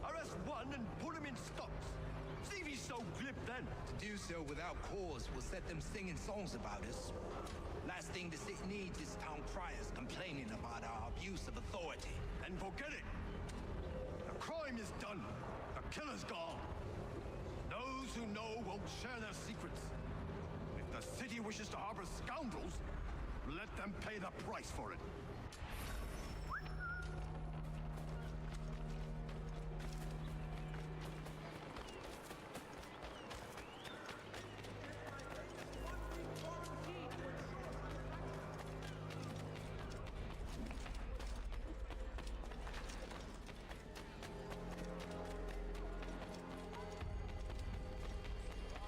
Arrest one and put him in stocks. See if he's so glib then. To do so without cause will set them singing songs about us. Last thing the city needs is town criers complaining about our abuse of authority. Then forget it. The crime is done. The killer's gone. Those who know won't share their secrets. If the city wishes to harbor scoundrels, let them pay the price for it.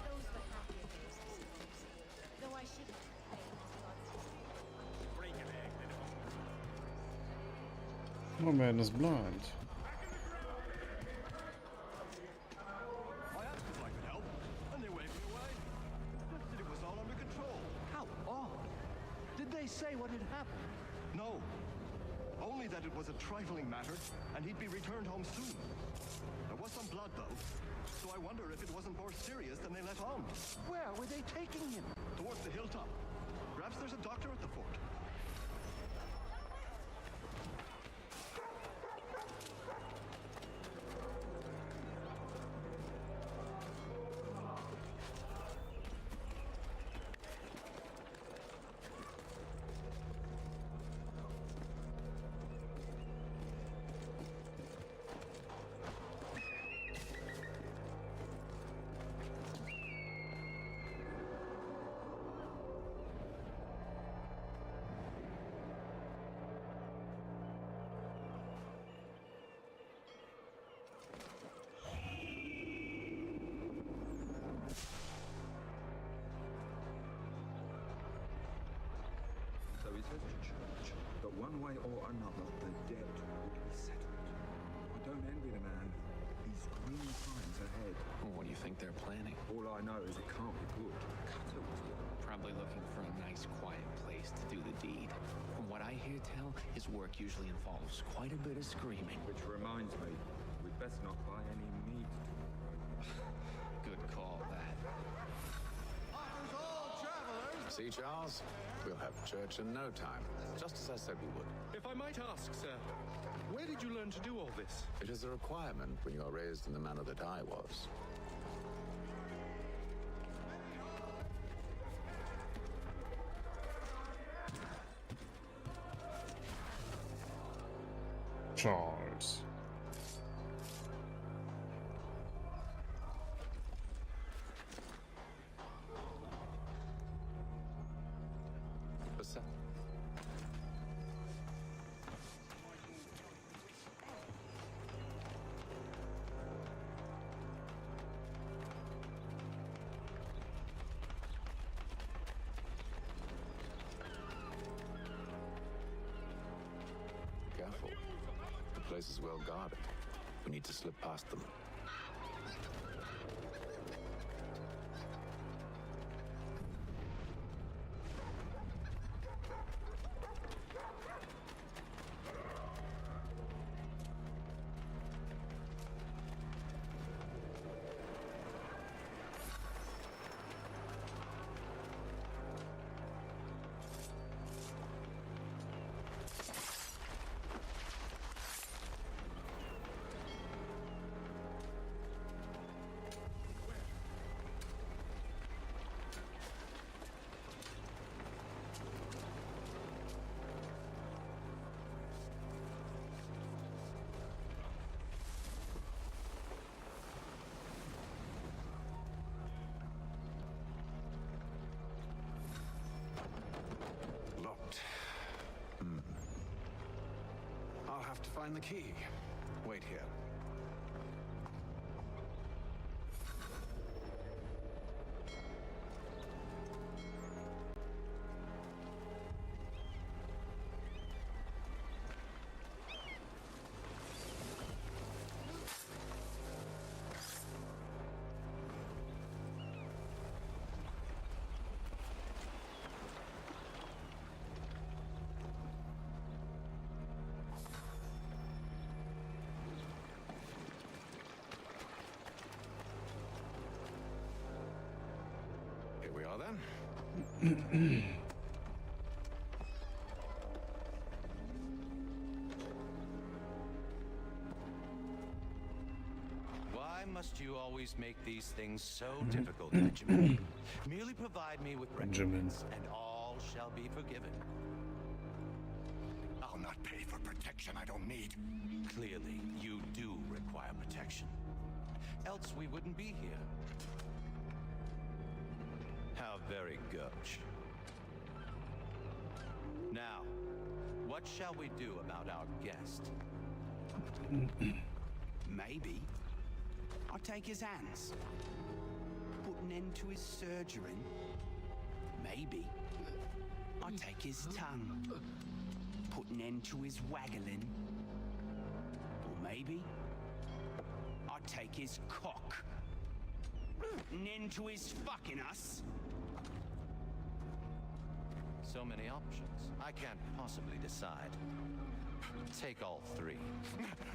Those were happier days, I suppose. Though I shouldn't complain as God's Oh man is blind. I asked if I could help, and they waved me away. Insisted it was all under control. How odd. Did they say what had happened? No. Only that it was a trifling matter, and he'd be returned home soon. There was some blood, though, so I wonder if it wasn't more serious than they let on. Where were they taking him? Towards the hilltop. Perhaps there's a doctor at the fort. So he says to church that one way or another the debt will be settled. I don't envy the man. These green times ahead. Well, what do you think they're planning? All I know is it can't be good. Probably looking for a nice, quiet place to do the deed. From what I hear tell, his work usually involves quite a bit of screaming. Which reminds me, we'd best not buy any meat Good call, that. See, Charles? We'll have church in no time, just as I said we would. If I might ask, sir, where did you learn to do all this? It is a requirement when you are raised in the manner that I was. Charles. What's that? Careful. The place is well guarded. We need to slip past them. I'll have to find the key. Wait here. Here we are then. Why must you always make these things so difficult, Benjamin? Merely provide me with recompense, and all shall be forgiven. I'll not pay for protection I don't need. Clearly, you do require protection. Else we wouldn't be here. How very gauche. Now, what shall we do about our guest? Maybe I'll take his hands, put an end to his surgery. Maybe I'll take his tongue, put an end to his waggling. Or maybe I'll take his cock, an end to his fucking us. So many options. I can't possibly decide. Take all three.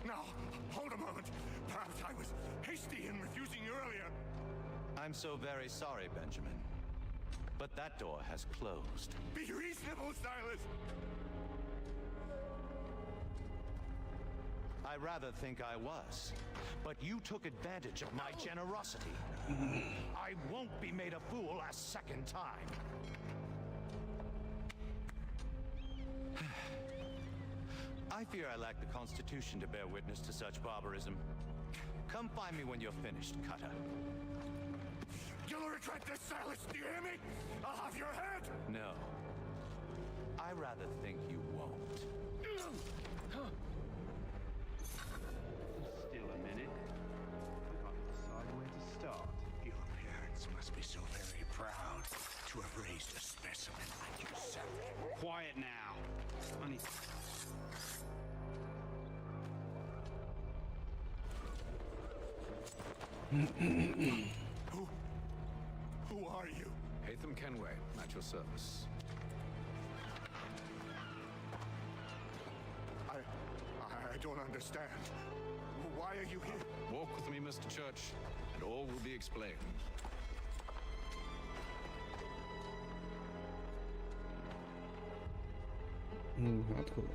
Now, hold a moment. Perhaps I was hasty in refusing you earlier. I'm so very sorry, Benjamin. But that door has closed. Be reasonable, Silas. I rather think I was. But you took advantage of my generosity. I won't be made a fool a second time. I fear I lack the constitution to bear witness to such barbarism. Come find me when you're finished, Cutter. You'll regret this, Silas. Do you hear me? I'll have your head. No. I rather think you won't. Still a minute. I can't decide where to start. Your parents must be so very proud to have raised a specimen like yourself. Quiet now. I need... Who are you? Hatham Kenway, at your service. I don't understand. Why are you here? Walk with me, Mr. Church, and all will be explained. Hardcore.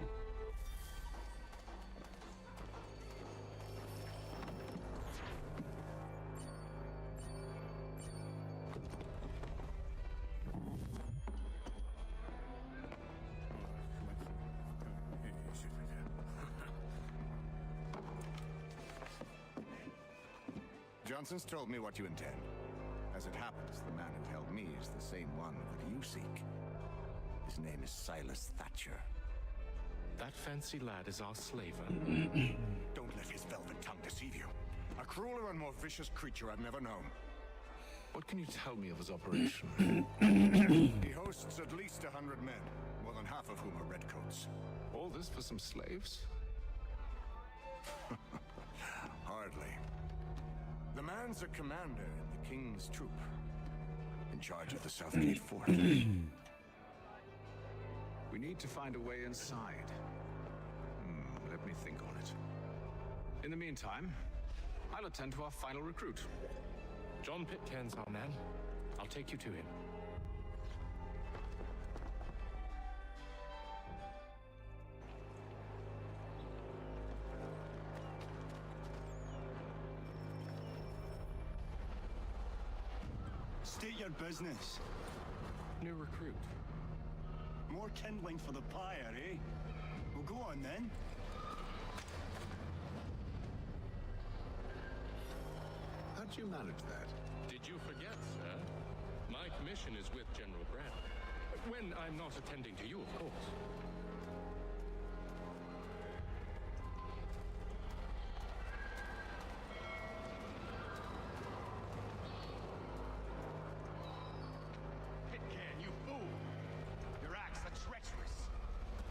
Johnson's told me what you intend. As it happens, the man who held me is the same one that you seek. His name is Silas Thatcher. That fancy lad is our slaver. Don't let his velvet tongue deceive you. A crueler and more vicious creature I've never known. What can you tell me of his operation? He hosts at least 100 men, more than half of whom are redcoats. All this for some slaves? Hardly. The man's a commander in the King's troop, in charge of the Southgate Fort. We need to find a way inside. Let me think on it. In the meantime, I'll attend to our final recruit. John Pitcairn's our man. I'll take you to him. State your business. New recruit. More kindling for the pyre, eh? Well, go on then. How'd you manage that? Did you forget, sir? My commission is with General Brand. When I'm not attending to you, of course. Pitcairn, you fool! Your acts are treacherous.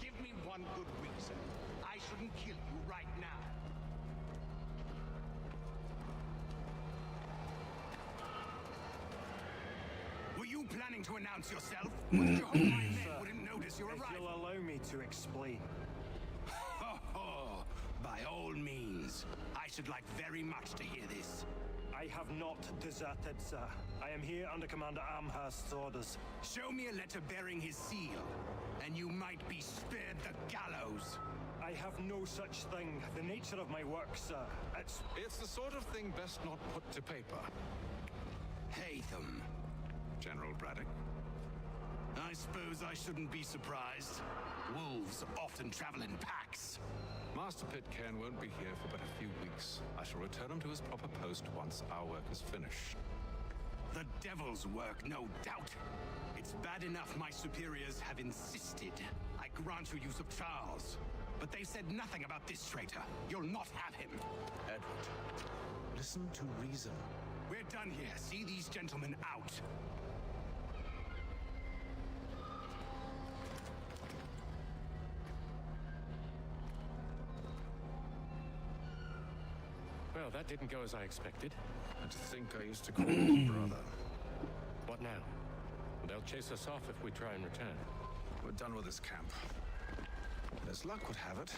Give me one good reason. I shouldn't kill you right now. Were you planning to announce yourself? Was you hope my men wouldn't notice your If arrival? you'll allow me to explain. Oh, by all means. I should like very much to hear this. I have not deserted, sir. I am here under Commander Amherst's orders. Show me a letter bearing his seal, and you might be spared the gallows. I have no such thing. The nature of my work, sir, It's the sort of thing best not put to paper. Hatham. General Braddock. I suppose I shouldn't be surprised. Wolves often travel in packs. Master Pitcairn won't be here for but a few weeks. I shall return him to his proper post once our work is finished. The devil's work, no doubt. It's bad enough my superiors have insisted I grant you use of Charles. But they've said nothing about this traitor. You'll not have him. Edward, listen to reason. We're done here. See these gentlemen out. Well, that didn't go as I expected. And to think I used to call him brother. What now? They'll chase us off if we try and return. We're done with this camp. As luck would have it,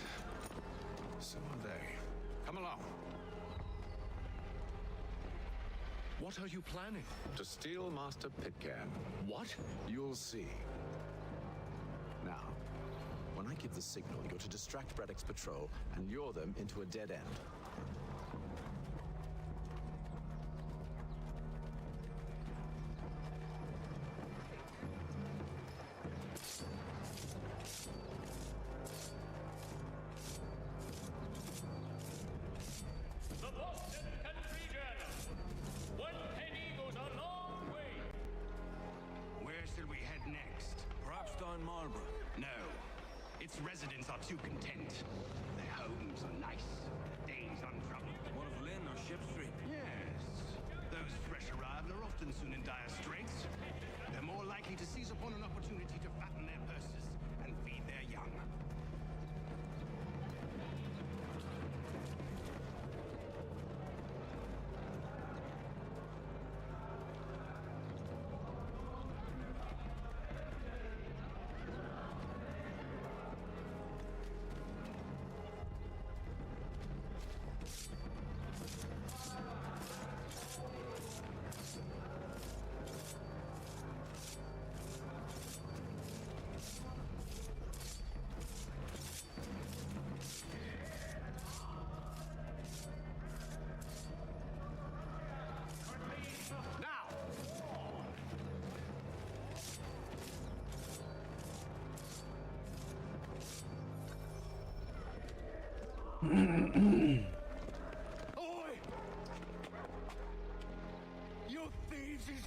so are they. Come along. What are you planning? To steal Master Pitcairn. What? You'll see. Now, when I give the signal, you're to distract Braddock's patrol and lure them into a dead end. The Boston Country Journal. One penny goes a long way. Where shall we head next? Perhaps down Marlborough. No. Its residents are too content. Their homes are nice. Days untroubled. What of Lynn or Ship Street? Yes. Those fresh arrived are often soon in dire straits. They're more likely to seize upon an opportunity to fatten their purses and feed their young.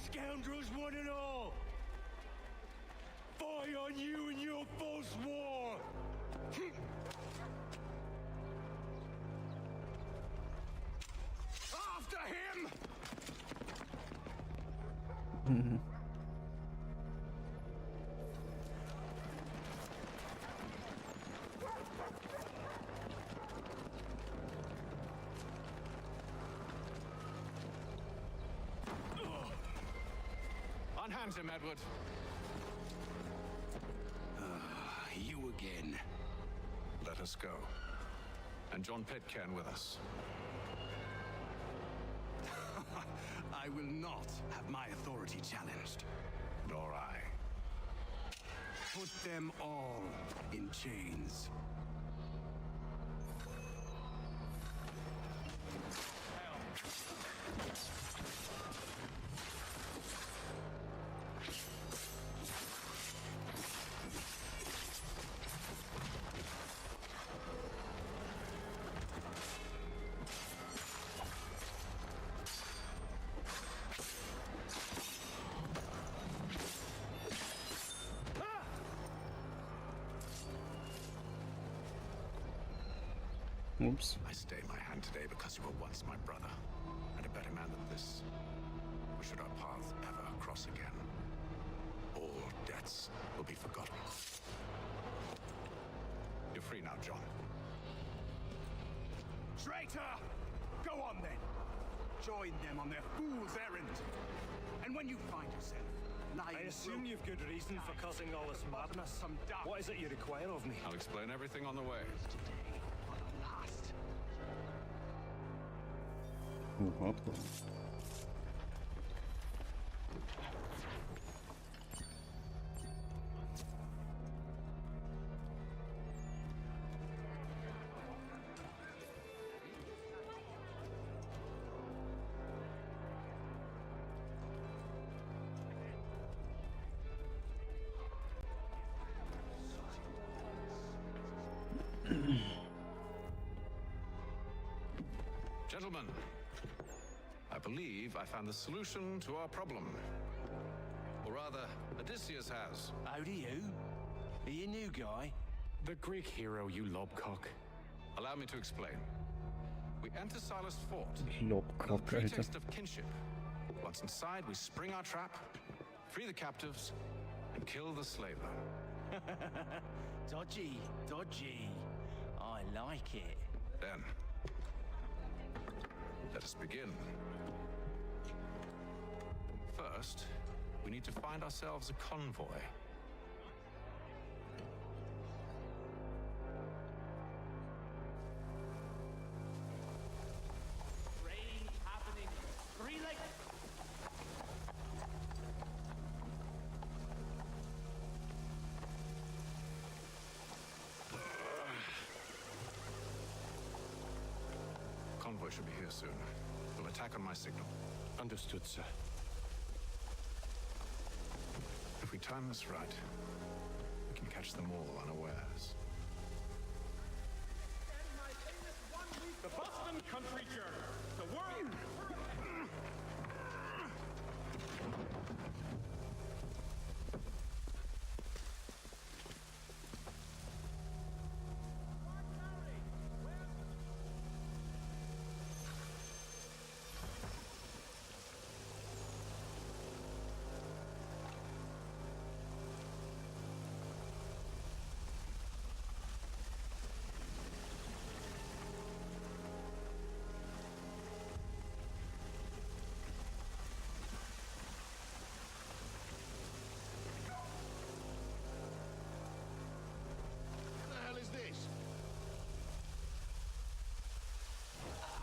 scoundrels one and all! Fie on you and your false war! After him! Unhand him, Edward. You again. Let us go. And John Pitcairn with us. I will not have my authority challenged. Nor I. Put them all in chains. Oops. I stay my hand today because you were once my brother, and a better man than this. Or should our paths ever cross again, all debts will be forgotten. You're free now, John. Traitor! Go on then. Join them on their fool's errand. And when you find yourself lying... I assume you've good reason for causing all this madness. What is it you require of me? I'll explain everything on the way. Oh, hardcore. Gentlemen, I believe I found the solution to our problem. Or rather, Odysseus has. How do you? Are you a new guy? The Greek hero, you lobcock. Allow me to explain. We enter Silas' fort. Lobcock, Under the Alter. pretext of kinship. Once inside, we spring our trap, free the captives, and kill the slaver. Dodgy, dodgy. I like it. Then, let us begin. First, we need to find ourselves a convoy. Rain happening. Relay. Convoy should be here soon. We'll attack on my signal. Understood, sir. If we time this right, we can catch them all unawares. The Boston Country Journal. The world.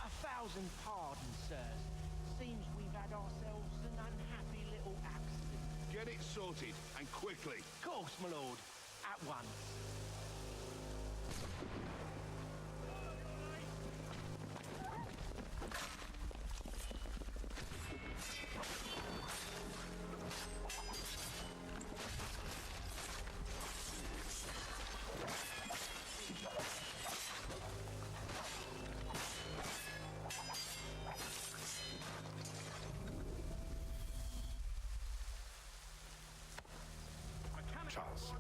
A thousand pardons, sirs. Seems we've had ourselves an unhappy little accident. Get it sorted, and quickly. Of course, my lord. At once. Charles.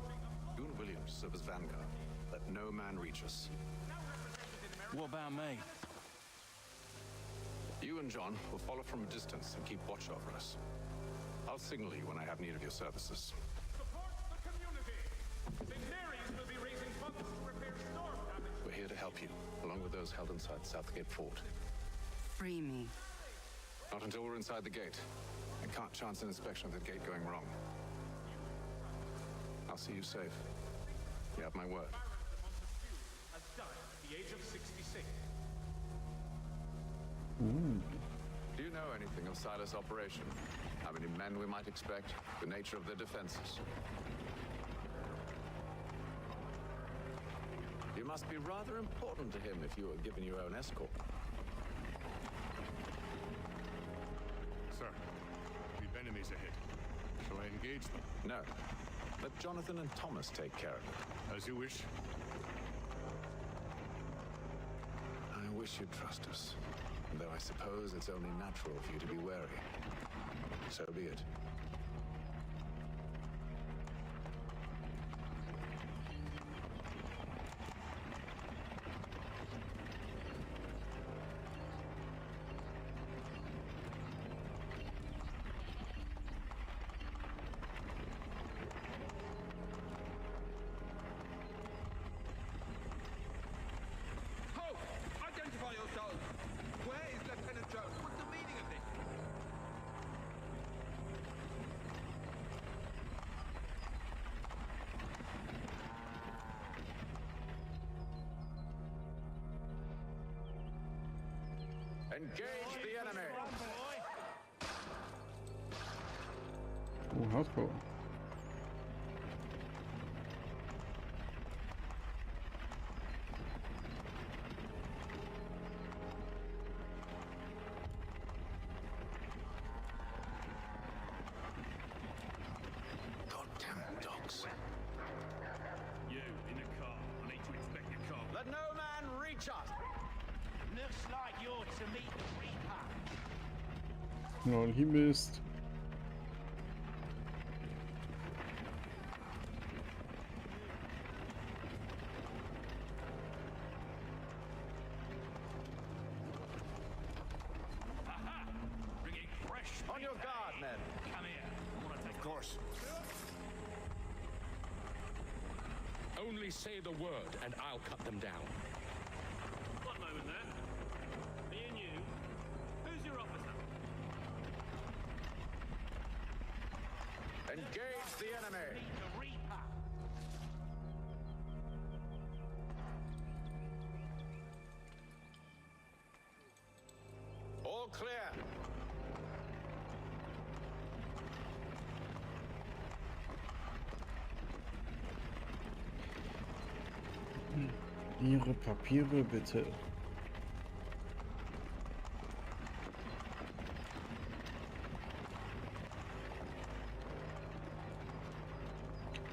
You and William serve as vanguard. Let no man reach us. What about me? You and John will follow from a distance and keep watch over us. I'll signal you when I have need of your services. We're here to help you, along with those held inside Southgate Fort. Free me. Not until we're inside the gate. I can't chance an inspection of the gate going wrong. I'll see you safe. You have my word. Has died at the age of 66. Do you know anything of Silas' operation? How many men we might expect? The nature of their defenses? You must be rather important to him if you are given your own escort. Sir, we've enemies ahead. Shall I engage them? No. Let Jonathan and Thomas take care of it. As you wish. I wish you'd trust us. Though I suppose it's only natural for you to be wary. So be it. Halt! Identify yourselves! Where is Lieutenant Jones? What's the meaning of this? Engage the enemy! Oh, hardcore. Goddamn dogs. You, in the car. I need to inspect your car. Let no man reach us! Looks like you're to meet the Reaper. Lol, he missed. Aha! Bringing fresh. On your guard, men. Come here. I want to take. Of course. Only say the word, and I'll cut them down. One moment there. Me and you. Who's your officer? Engage the enemy! Meet the Reaper. All clear! Ihre Papiere bitte.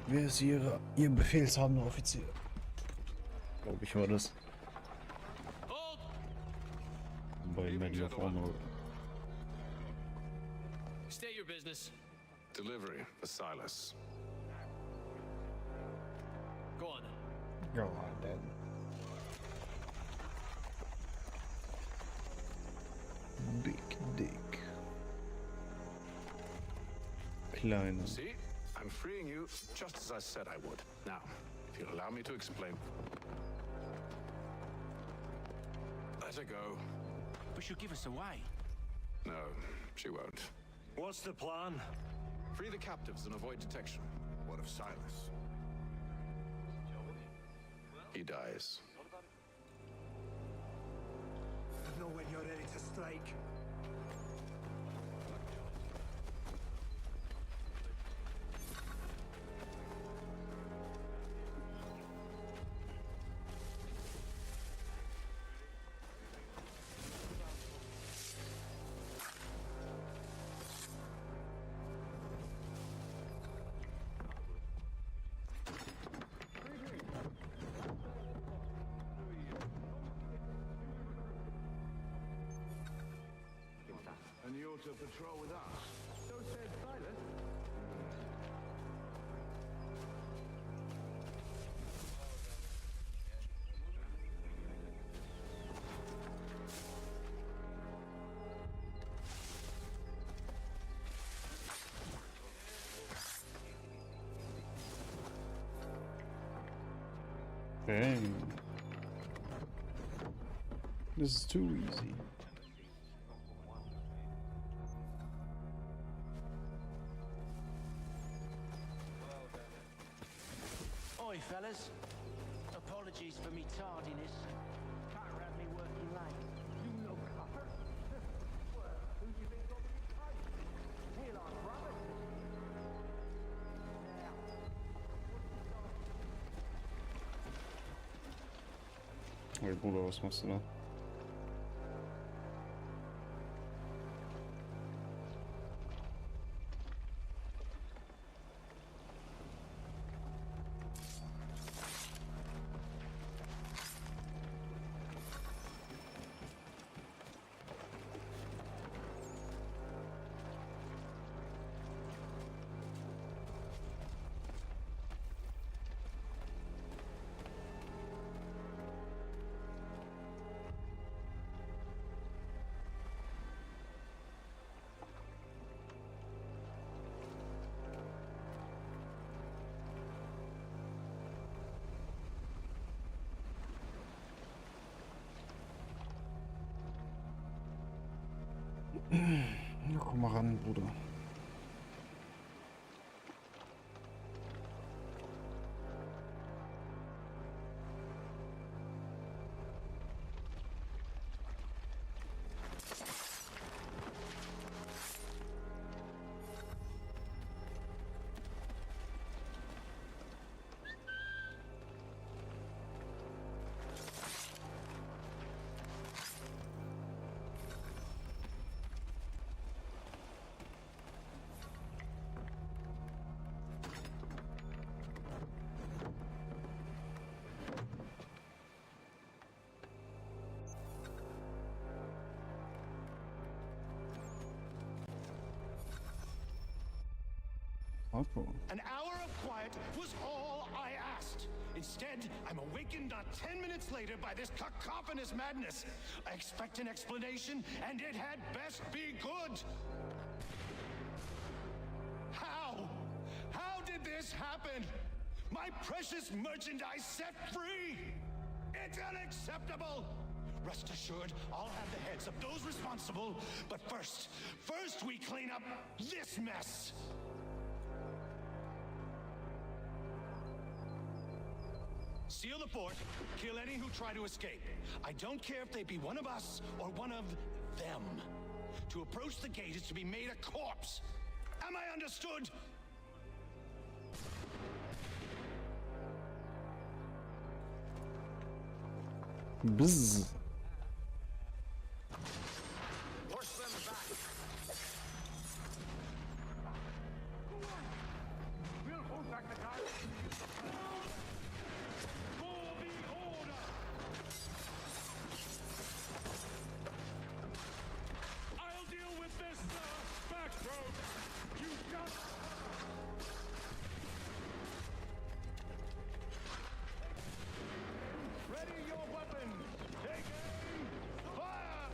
Wer ist Ihr befehlshabender Offizier? Glaube ich war das. Bei Medal of Honor. State your business. Delivery for Silas. Go on. Go on then. Big Dick. Kleiner. See? I'm freeing you just as I said I would. Now, if you'll allow me to explain. Let her go. But she'll give us away. No, she won't. What's the plan? Free the captives and avoid detection. What of Silas? He dies. I know when you're ready to strike. And you're to patrol with us. So said Silas. Okay. This is too easy. Oi, fellas. Apologies for me tardiness. Carter had me working late. You know Carter? Well, who do you think got me paid? Here, like brother. Hey Bruder, was machst du da? Na, komm mal ran, Bruder. An hour of quiet was all I asked. Instead, I'm awakened not 10 minutes later by this cacophonous madness. I expect an explanation, and it had best be good. How? How did this happen? My precious merchandise set free? It's unacceptable! Rest assured, I'll have the heads of those responsible. But first we clean up this mess. Seal the fort, kill any who try to escape. I don't care if they be one of us or one of them. To approach the gate is to be made a corpse. Am I understood? Bzz. Push them back. We'll hold back the guard. I'll deal with this, backroad. You got... Ready your weapons. Take aim. Fire.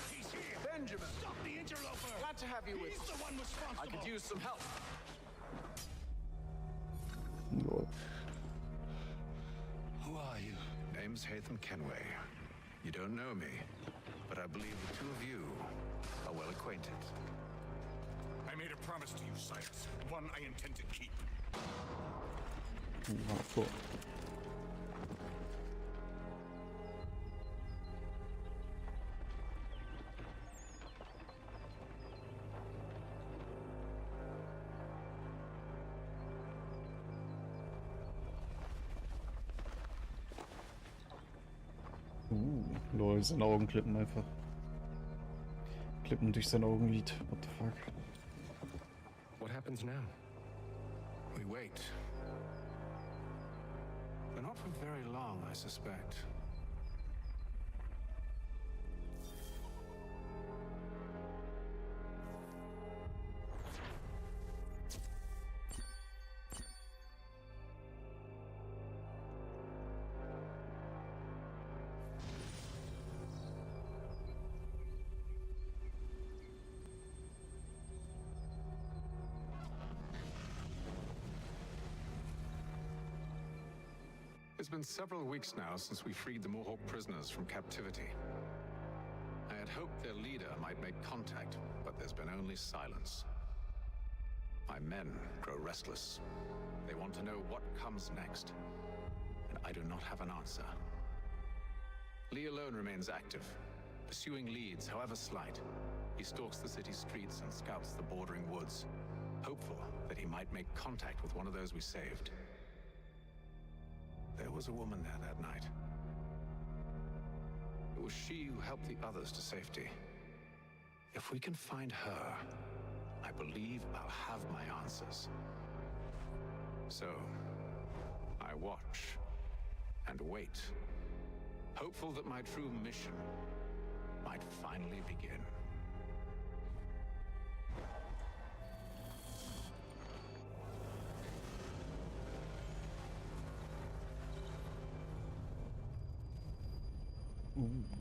He's here. Benjamin. Stop the interloper. Glad to have you with. He's the one responsible. I could use some help. Lol. Who are you? Name's Hatham Kenway. You don't know me, but I believe the two of you are well acquainted. I made a promise to you, Cyrus. One I intend to keep. Warte. Lol, seine Augenklippen einfach. Klippen durch sein Augenlid. What the fuck? What happens now? We wait. But not for very long, I suspect. It's been several weeks now since we freed the Mohawk prisoners from captivity. I had hoped their leader might make contact, but there's been only silence. My men grow restless. They want to know what comes next, and I do not have an answer. Lee alone remains active, pursuing leads, however slight. He stalks the city streets and scouts the bordering woods, hopeful that he might make contact with one of those we saved. There was a woman there that night. It was she who helped the others to safety. If we can find her, I believe I'll have my answers. So, I watch and wait, hopeful that my true mission might finally begin.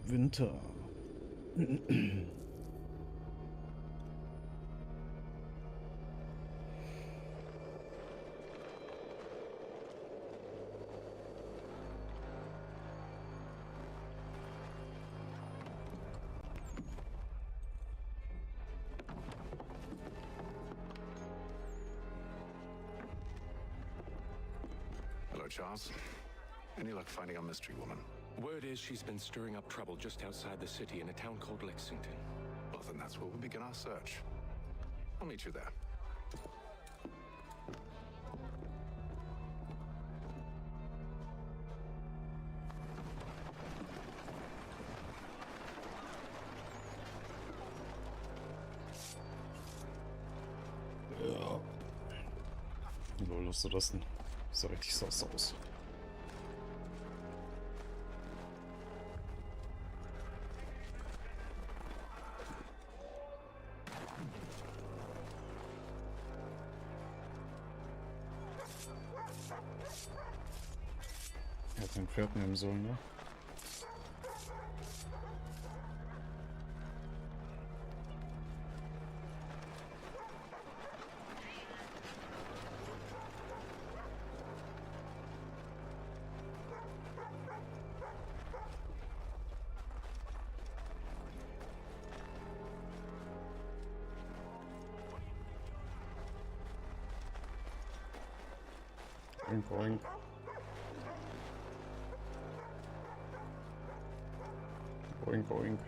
Winter. Hello, Charles. Any luck finding our mystery woman? Word is she's been stirring up trouble just outside the city in a town called Lexington. Well, then that's where we'll begin our search. I'll meet you there. Ja. Lol, was ist das denn? Sah richtig sass aus. Er hat ein Pferd nehmen sollen, ne? Oink, oink. Oink, oink.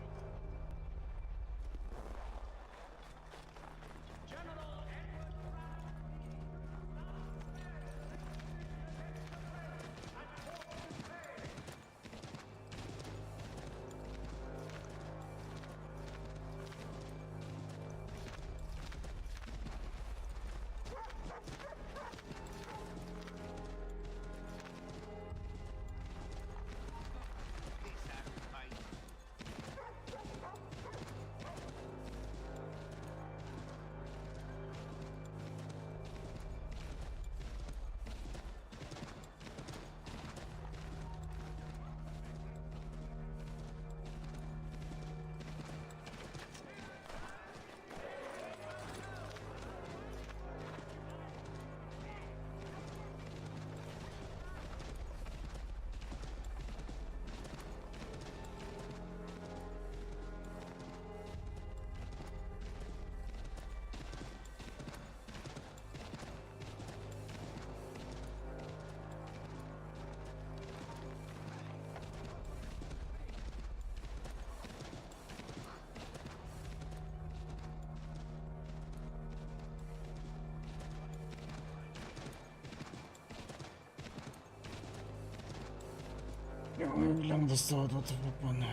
Ja, wie lange das dauert, wird man.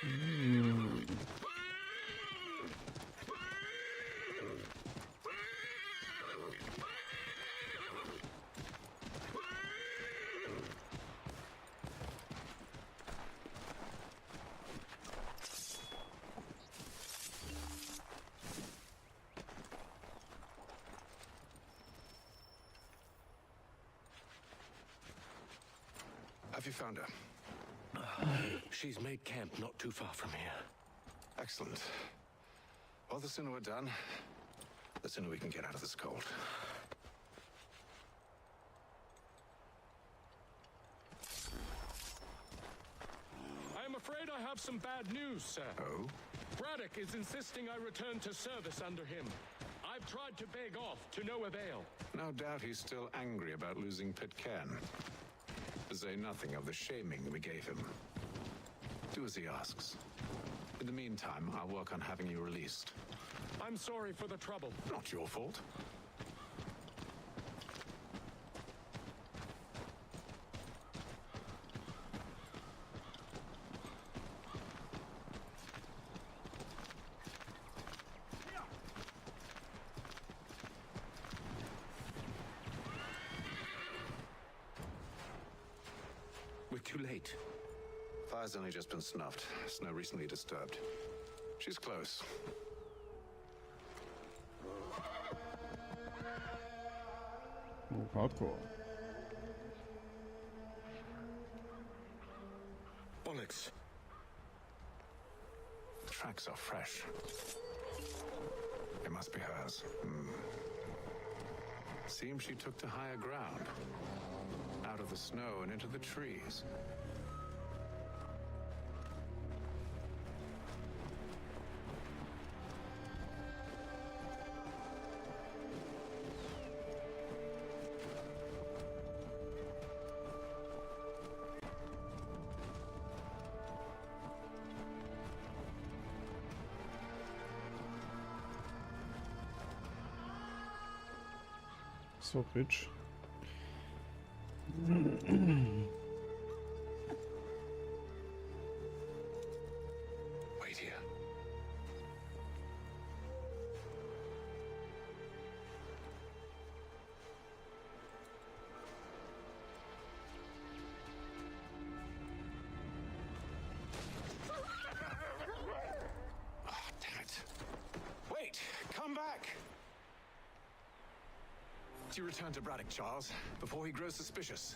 Have you found her? She's made camp not too far from here. Excellent. Well, the sooner we're done, the sooner we can get out of this cold. I am afraid I have some bad news, sir. Oh? Braddock is insisting I return to service under him. I've tried to beg off, to no avail. No doubt he's still angry about losing Pitcairn. To say nothing of the shaming we gave him. Do as he asks. In the meantime, I'll work on having you released. I'm sorry for the trouble. Not your fault. We're too late. Fire's only just been snuffed. Snow recently disturbed. She's close. Oh, hardcore. Bollocks. The tracks are fresh. It must be hers. Seems she took to higher ground. Out of the snow and into the trees. So rich. Wait here. Oh, damn it. Wait! Come back! You return to Braddock, Charles, before he grows suspicious.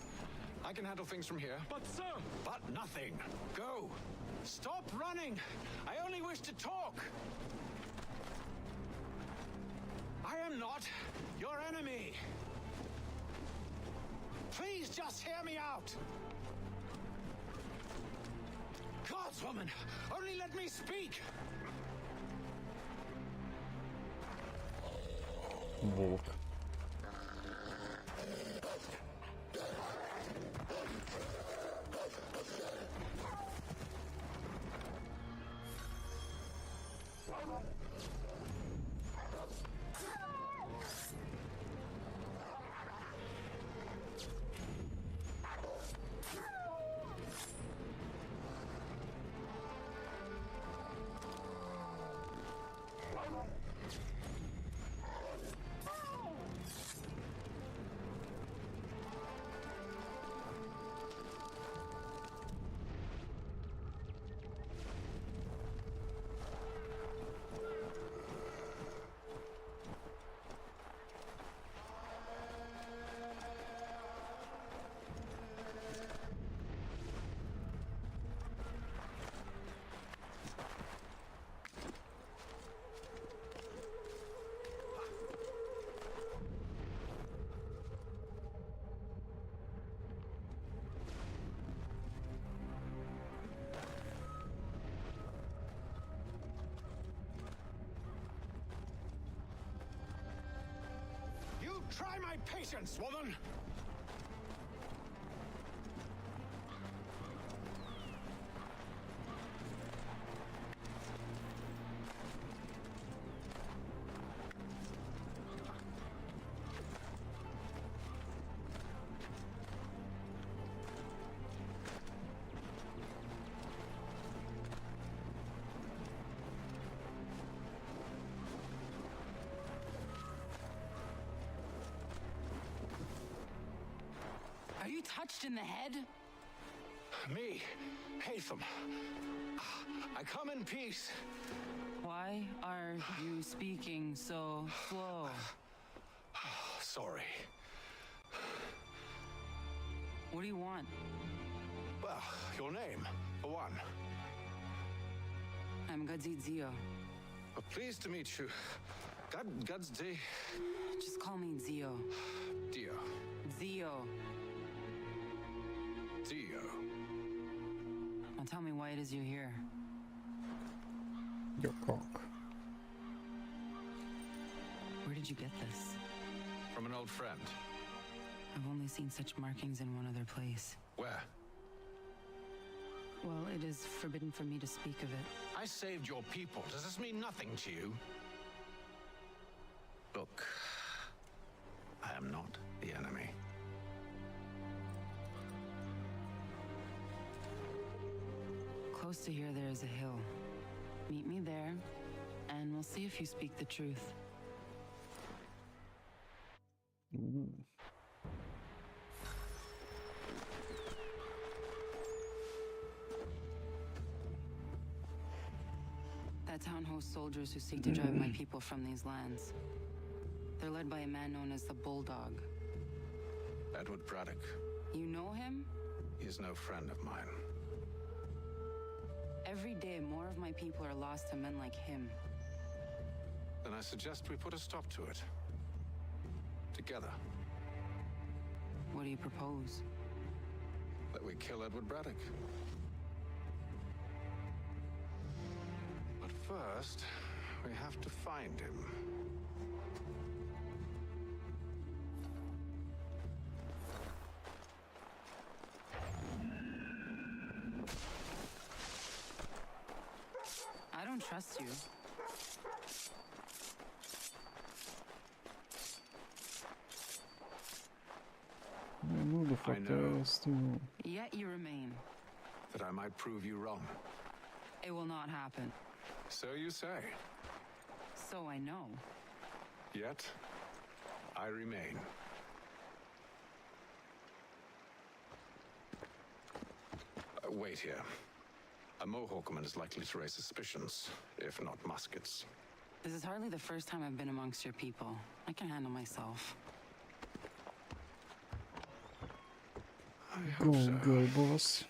I can handle things from here. But sir! But nothing. Go. Stop running. I only wish to talk. I am not your enemy. Please just hear me out. Gods, woman, only let me speak. Walk. Try my patience, woman! touched in the head? Me, Hatham. I come in peace. Why are you speaking so slow? Sorry. What do you want? Well, your name, for one. I'm Gadzit Zio. Pleased to meet you. Gadsdi. Just call me Zio. Dio. Zio. Dio. Now tell me why it is you're here. Your cock. Where did you get this? From an old friend. I've only seen such markings in one other place. Where? Well, it is forbidden for me to speak of it. I saved your people. Does this mean nothing to you? Look, I am not the enemy. Close to here, there is a hill. Meet me there, and we'll see if you speak the truth. Ooh. That town hosts soldiers who seek to drive my people from these lands. They're led by a man known as the Bulldog. Edward Braddock. You know him? He is no friend of mine. Every day, more of my people are lost to men like him. Then I suggest we put a stop to it. Together. What do you propose? That we kill Edward Braddock. But first, we have to find him. I don't trust you. Who the fuck is you? Yet you remain. That I might prove you wrong. It will not happen. So you say. So I know. Yet, I remain. Wait here. A Mohawkman is likely to raise suspicions, if not muskets. This is hardly the first time I've been amongst your people. I can handle myself. Go, girl boss.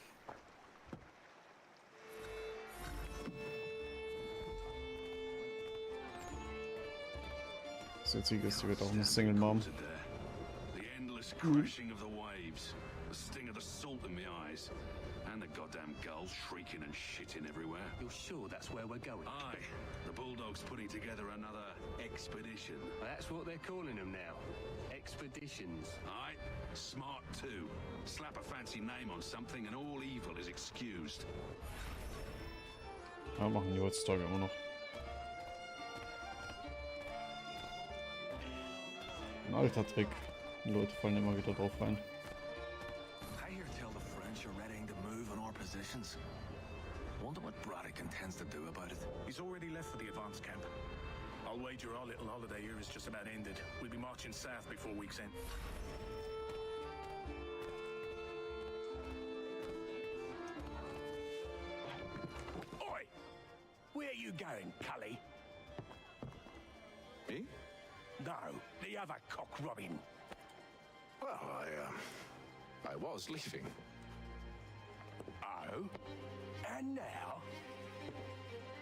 So jetzt hier ist, wird auch eine Single Mom. The endless crashing of the waves, the sting of the salt in my eyes, and the goddamn gulls shrieking and shitting everywhere. You're sure that's where we're going? Aye, the Bulldog's putting together another expedition. That's what they're calling them now. Expeditions. Aye, smart too. Slap a fancy name on something and all evil is excused. Ja, machen die heutzutage immer noch. Ein alter Trick. Die Leute fallen immer wieder drauf rein. I hear tell the French are readying to move on our positions. Wonder what Braddock intends to do about it. He's already left for the advance camp. I'll wager our little holiday here is just about ended. We'll be marching south before week's end. Oi! Where are you going, Cully? Me? No, the other cock Robin. Well, I was leaving. Oh? And now?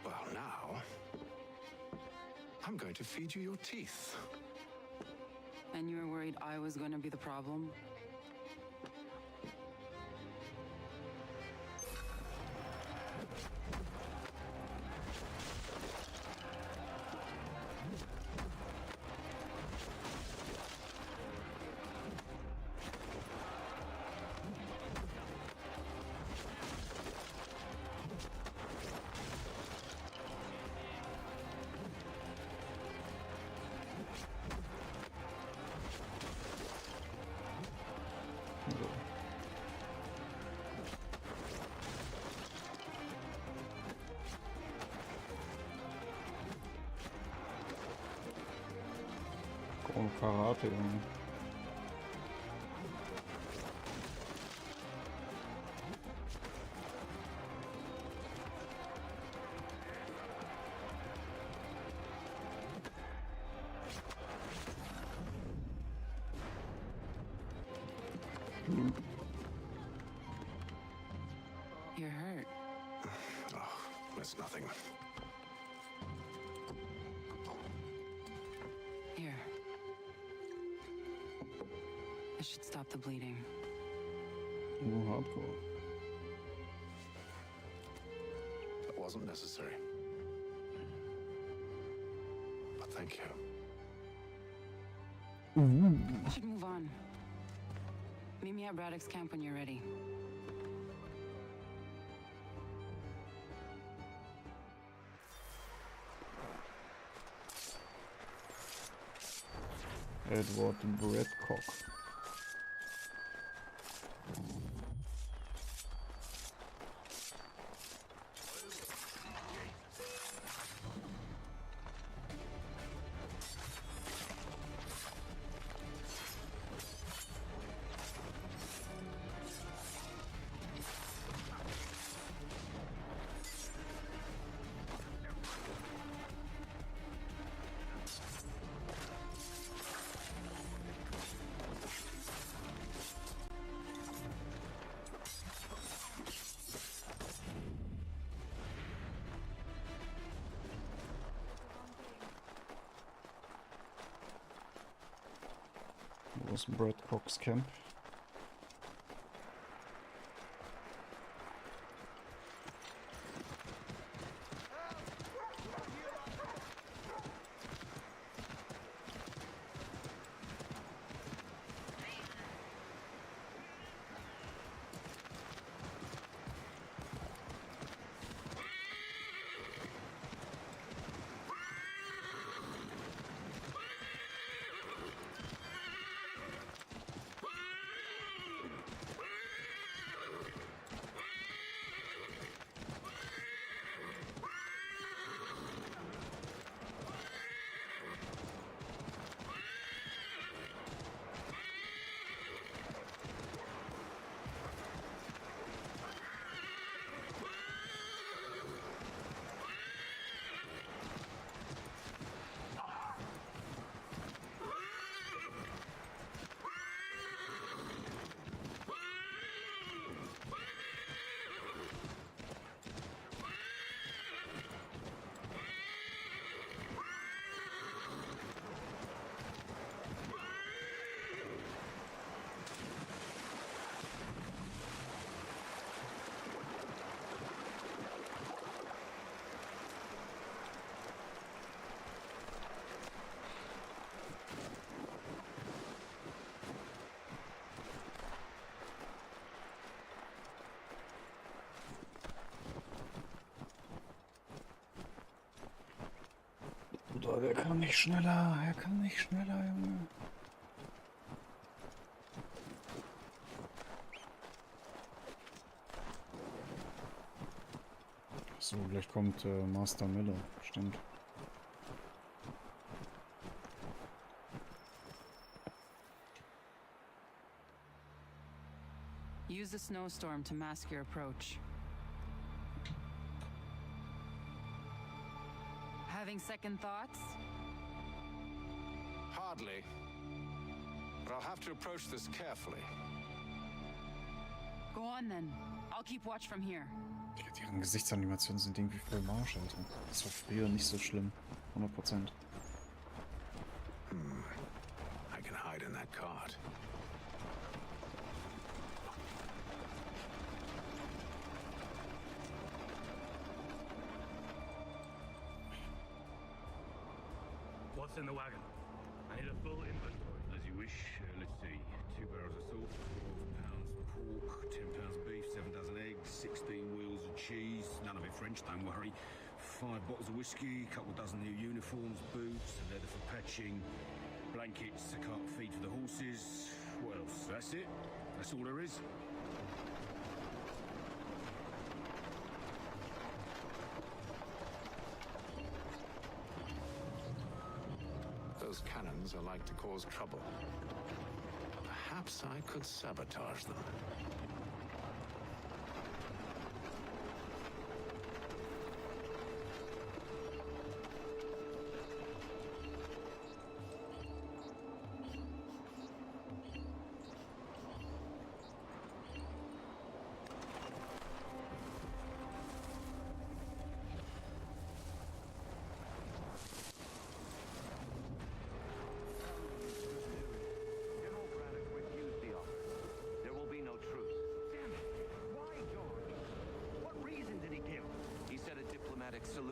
Well, now... I'm going to feed you your teeth. And you were worried I was going to be the problem? Und Karate, Junge. You're hurt. Oh, it's nothing. Here. It should stop the bleeding. Oh, hardcore. That wasn't necessary. But thank you. We should move on. Meet me at Braddock's camp when you're ready. Edward Bradcock. Was Bradcock's camp. Bruder, der kann nicht schneller, er kann nicht schneller, Junge. So, gleich kommt Master Miller, stimmt. Use the snowstorm to mask your approach. Having second thoughts? Hardly. But I'll have to approach this carefully. Go on then. I'll keep watch from here. Deren Gesichtsanimationen sind irgendwie voll Marsch, Alter. Das war früher nicht so schlimm. 100%. I can hide in that cart. What's in the wagon? I need a full inventory. As you wish. Let's see. 2 barrels of salt, 12 pounds pork, 10 pounds beef, 7 dozen eggs, 16 wheels of cheese. None of it French, don't worry. 5 bottles of whiskey, a couple dozen new uniforms, boots, leather for patching, blankets, a cart feed for the horses. What else? That's it? That's all there is? Those cannons are like to cause trouble. Perhaps I could sabotage them.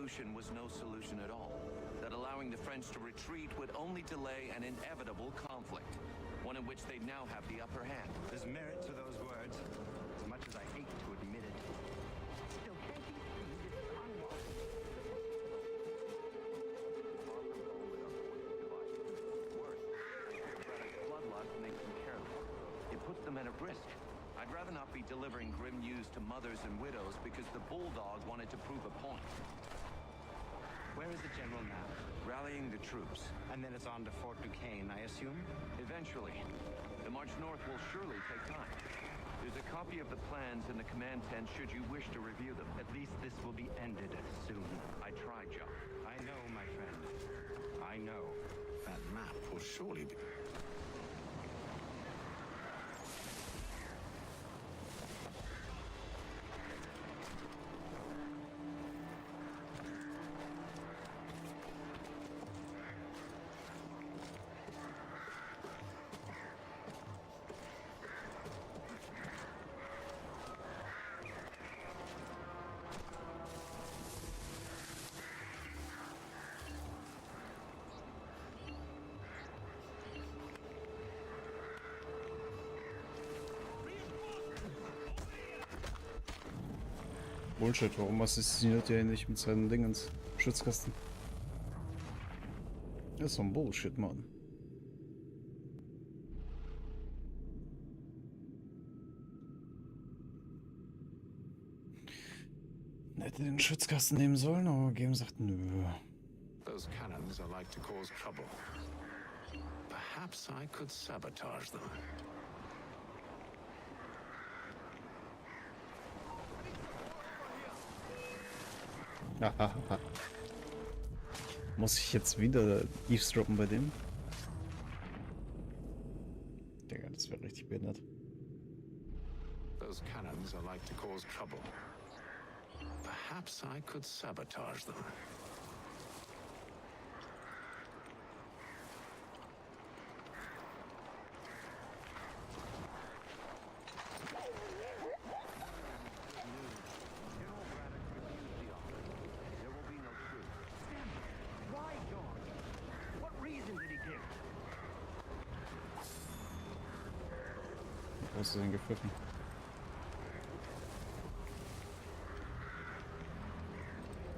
solution was no solution at all. That allowing the French to retreat would only delay an inevitable conflict, one in which they'd now have the upper hand. There's merit to those words, as much as I hate to admit it. Still, can't you see this is unlawful? Bloodlust makes them careless. It puts them at a risk. I'd rather not be delivering grim news to mothers and widows because the bulldog wanted to prove a point. Where is the general now? Rallying the troops. And then it's on to Fort Duquesne, I assume? Eventually. The march north will surely take time. There's a copy of the plans in the command tent should you wish to review them. At least this will be ended soon. I tried, Joe. I know, my friend. I know. That map will surely be... Bullshit, warum assassiniert er ihn nicht mit seinen Dingens? Schützkasten. Das ist so ein Bullshit, Mann. Hätte den Schützkasten nehmen sollen, aber Game sagt nö. Those cannons are like to cause trouble. Perhaps I could sabotage them. Muss ich jetzt wieder eavesdroppen bei dem? Digga, das wäre richtig behindert. Those cannons are like to cause trouble. Perhaps I could sabotage them. Wo hast du denn gepfiffen?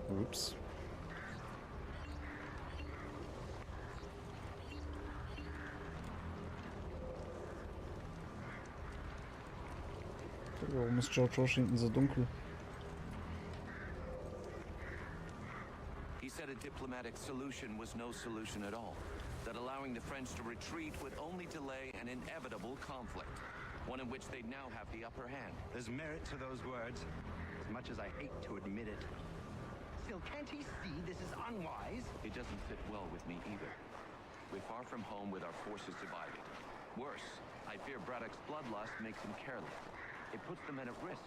Ups. Warum ist George Washington so dunkel? He said a diplomatic solution was no solution at all. That allowing the French to retreat would only delay an inevitable conflict, one in which they'd now have the upper hand. There's merit to those words, as much as I hate to admit it. Still, can't he see this is unwise? It doesn't fit well with me either. We're far from home with our forces divided. Worse, I fear Braddock's bloodlust makes him careless. It puts them at a risk.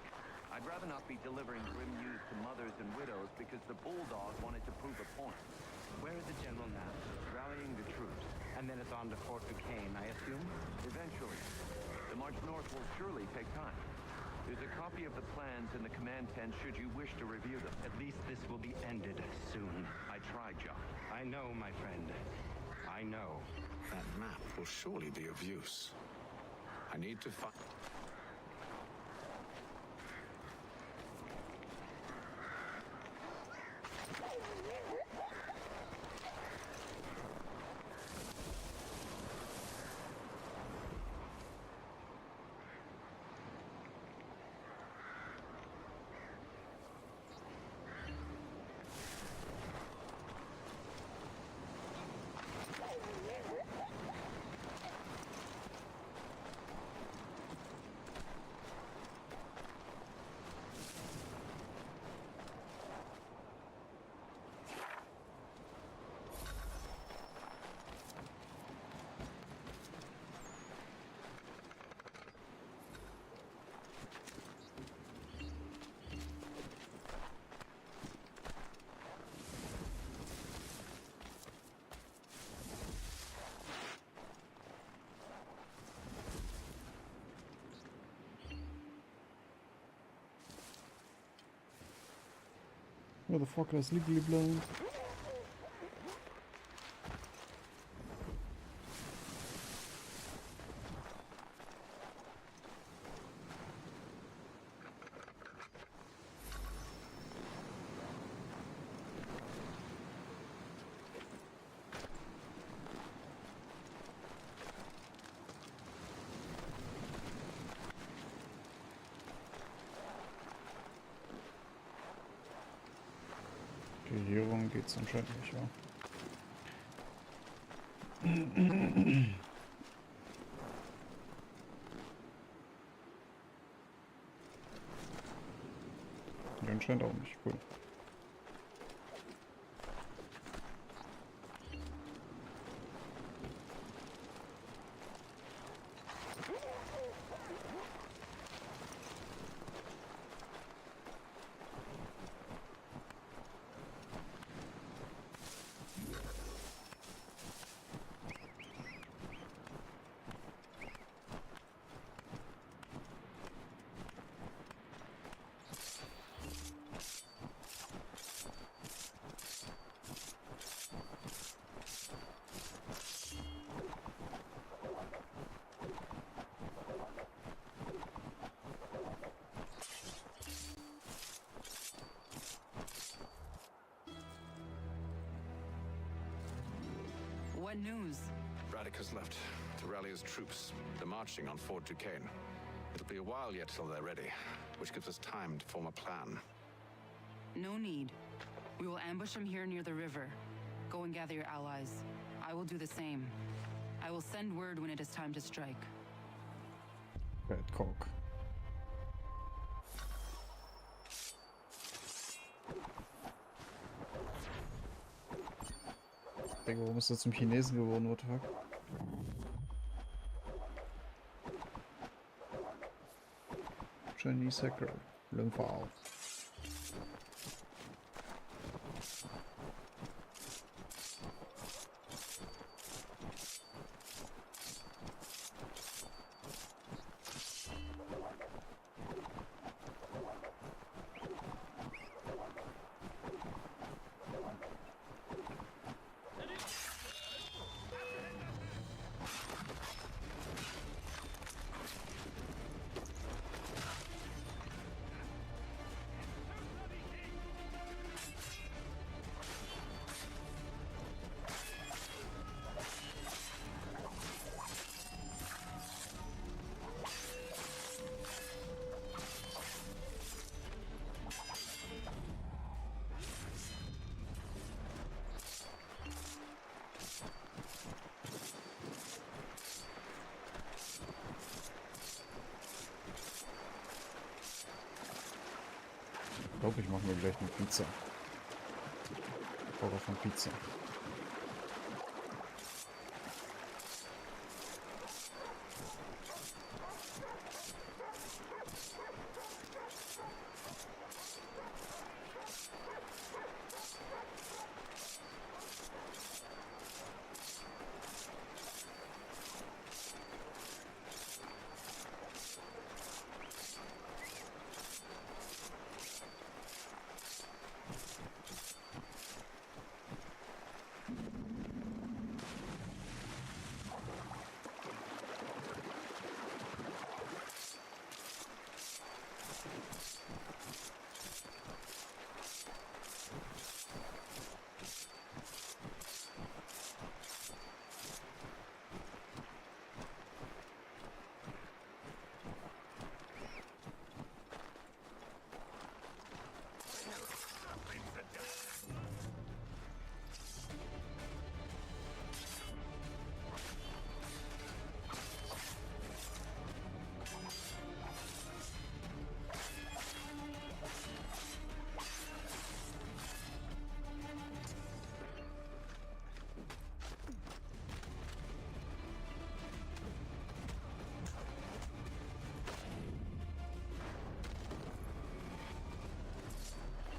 I'd rather not be delivering grim news to mothers and widows because the bulldog wanted to prove a point. Where is the general now? Rallying the troops. And then it's on to Fort Duquesne, I assume? Eventually. The march north will surely take time. There's a copy of the plans in the command tent should you wish to review them. At least this will be ended soon. I tried, John. I know, my friend. I know. That map will surely be of use. I need to find... Motherfucker is legally blind. Hier rum geht's anscheinend nicht, ja. Hier anscheinend auch nicht, cool. What news? Braddock has left to rally his troops. They're marching on Fort Duquesne. It'll be a while yet till they're ready, which gives us time to form a plan. No need. We will ambush them here near the river. Go and gather your allies. I will do the same. I will send word when it is time to strike. Bad cock. Digga, warum ist er zum Chinesen geworden, what the fuck? Chinese hacker, Lymphal. Ich glaube, ich mache mir gleich eine Pizza. Horror von Pizza.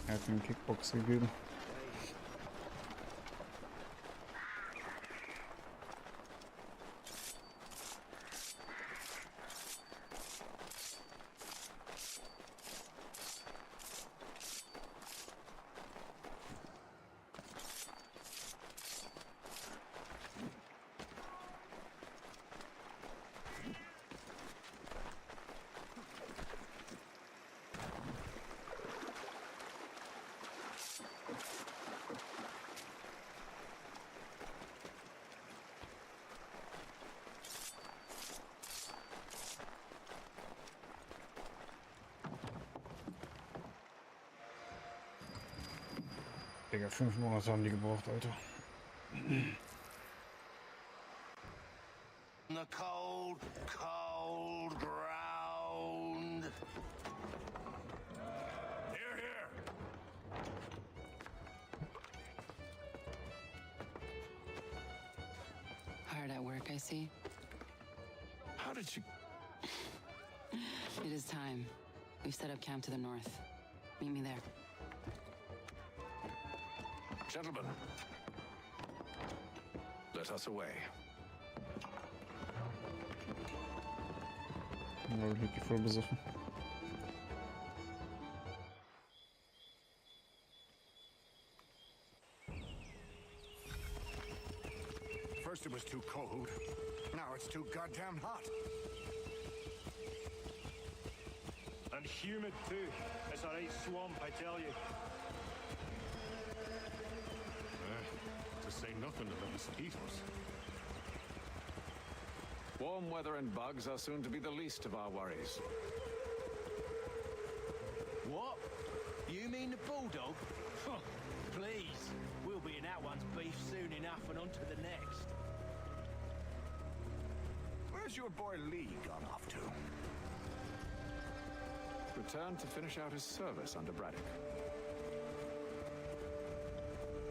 Er hat mir einen Kickbox gegeben. Digga, 5 Monate haben die gebraucht, Alter. The cold, cold ground. Here, here. Hard at work, I see. How did you... It is time. We've set up camp to the north. Meet me there. Gentlemen, let us away. Nou, Lucky voor bezoeken. First it was too cold. Now it's too goddamn hot. And humid too. It's a right swamp, I tell you. To say nothing of the mosquitoes. Warm weather and bugs are soon to be the least of our worries. What? You mean the bulldog? Huh, please. We'll be in that one's beef soon enough and on to the next. Where's your boy Lee gone off to? Returned to finish out his service under Braddock.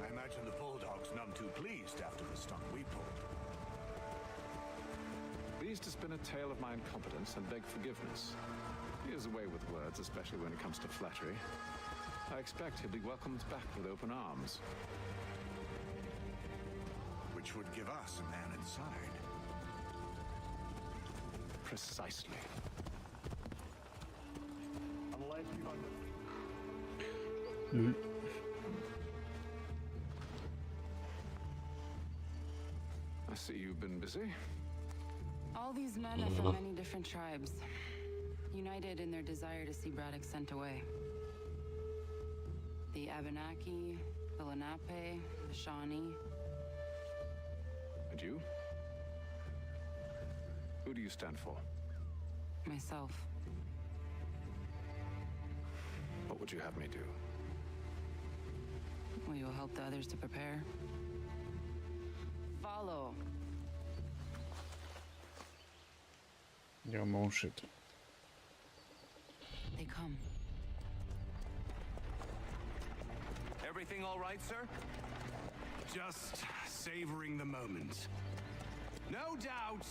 I imagine the bulldog's none too pleased after the stunt we pulled. Pleased to spin a tale of my incompetence and beg forgiveness. He is away with words, especially when it comes to flattery. I expect he'll be welcomed back with open arms. Which would give us a man inside. Precisely. Unless you Lul. I see you've been busy. All these men are from many different tribes, united in their desire to see Braddock sent away. The Abenaki, the Lenape, the Shawnee. And you? Who do you stand for? Myself. What would you have me do? Will you help the others to prepare? Follow. Ja, man, shit. They come. Everything all right, sir? Just savoring the moment. No doubt,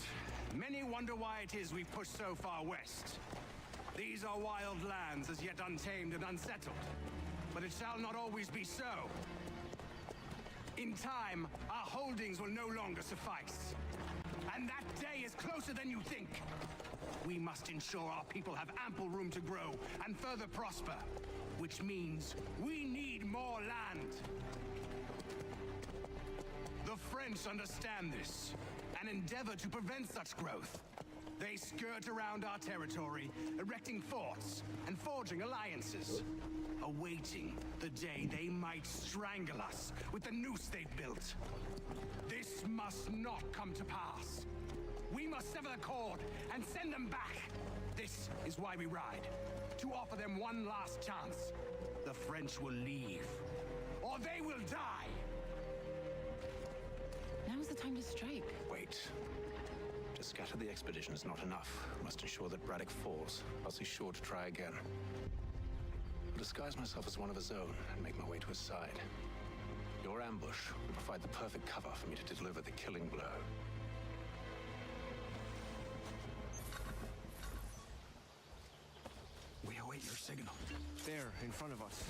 many wonder why it is we've pushed so far west. These are wild lands as yet untamed and unsettled. But it shall not always be so. In time, our holdings will no longer suffice. And that day is closer than you think. We must ensure our people have ample room to grow and further prosper. Which means we need more land. The French understand this and endeavor to prevent such growth. They skirt around our territory, erecting forts and forging alliances, awaiting the day they might strangle us with the noose they've built. This must not come to pass. We must sever the cord and send them back. This is why we ride, to offer them one last chance. The French will leave, or they will die. Now is the time to strike. Wait. To scatter the expedition is not enough. Must ensure that Braddock falls, else he's sure to try again. I'll disguise myself as one of his own and make my way to his side. Your ambush will provide the perfect cover for me to deliver the killing blow. We await your signal. There, in front of us.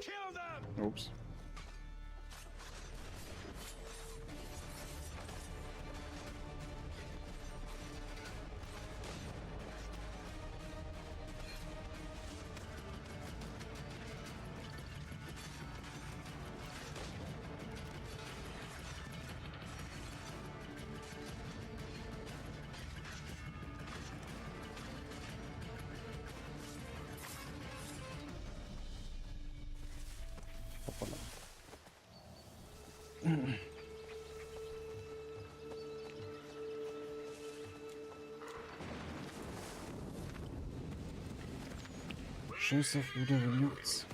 Kill them! Oops. Scheiß auf Bruder, wen juckt's?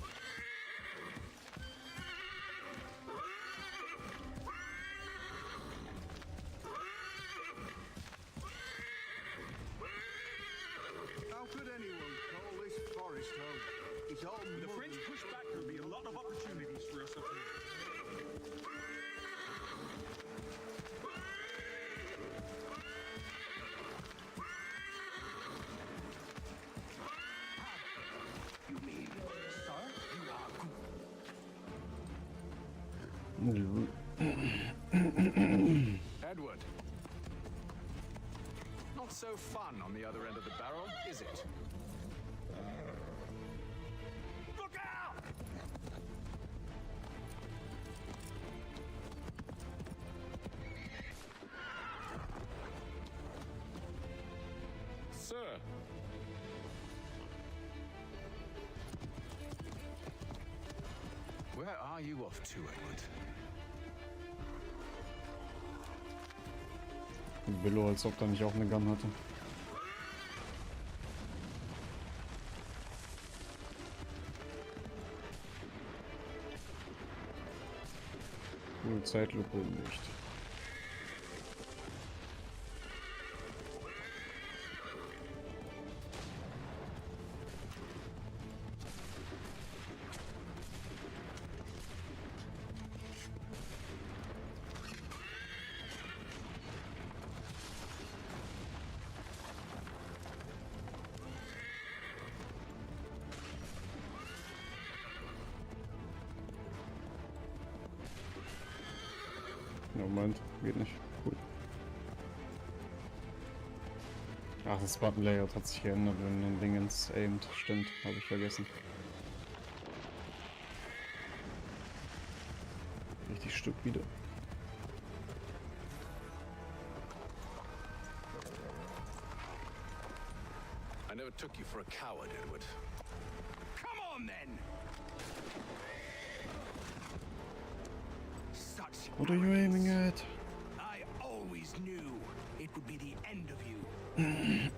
How could anyone call this forest home? It's all With the mud French and- push back, there'll be a lot of opportunities for us up here. Edward. Not so fun on the other end of the barrel, is it? Look out! Sir, Where are you off to, Edward? Willow, als ob da nicht auch eine Gun hatte. Cool, Zeitlupe nicht. Moment, geht nicht. Cool. Ach, das Button-Layout hat sich geändert, wenn ein Ding ins aimt. Stimmt, habe ich vergessen. Richtig stupide. I never took you for a coward, Edward. Come on then! Such What are you aiming at? I always knew it would be the end of you.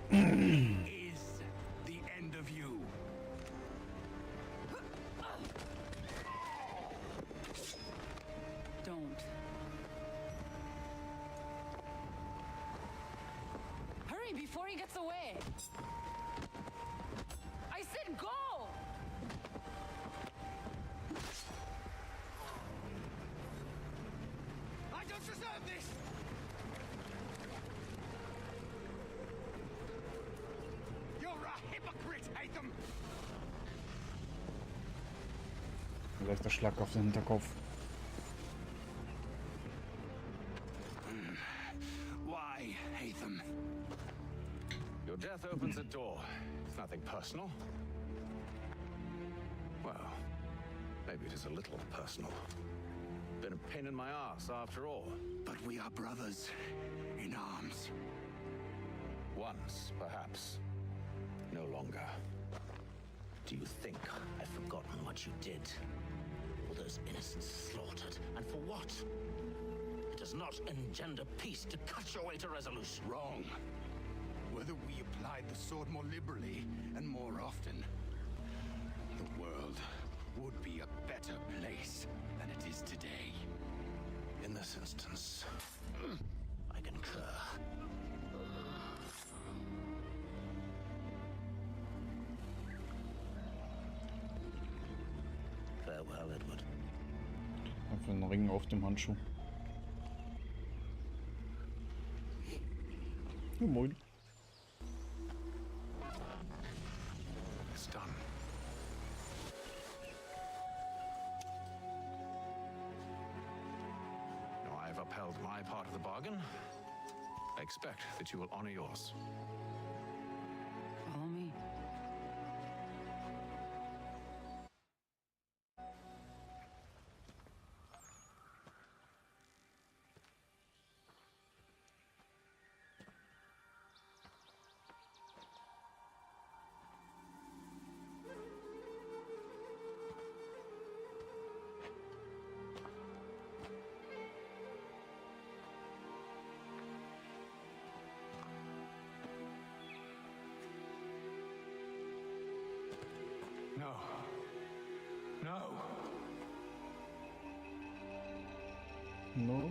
Is the end of you. Don't. Hurry before he gets away! I said go! I don't deserve this! You're a hypocrite, Hatham! Leichter Schlag auf den Hinterkopf. Why, Hatham? Your death opens a door. It's nothing personal. Well, maybe it is a little personal. Been a pain in my ass after all. But we are brothers in arms. Once, perhaps. No longer. Do you think I've forgotten what you did? All those innocents slaughtered, and for what? It does not engender peace to cut your way to resolution. Wrong. Whether we applied the sword more liberally and more often, the world would be a better place than it is today. In this instance, I concur. Farewell, Edward. Einfach ein Ring auf dem Handschuh. Ja, moin. It's done. Now I've upheld my part of the bargain. I expect that you will honor yours. Follow me. No. No. No.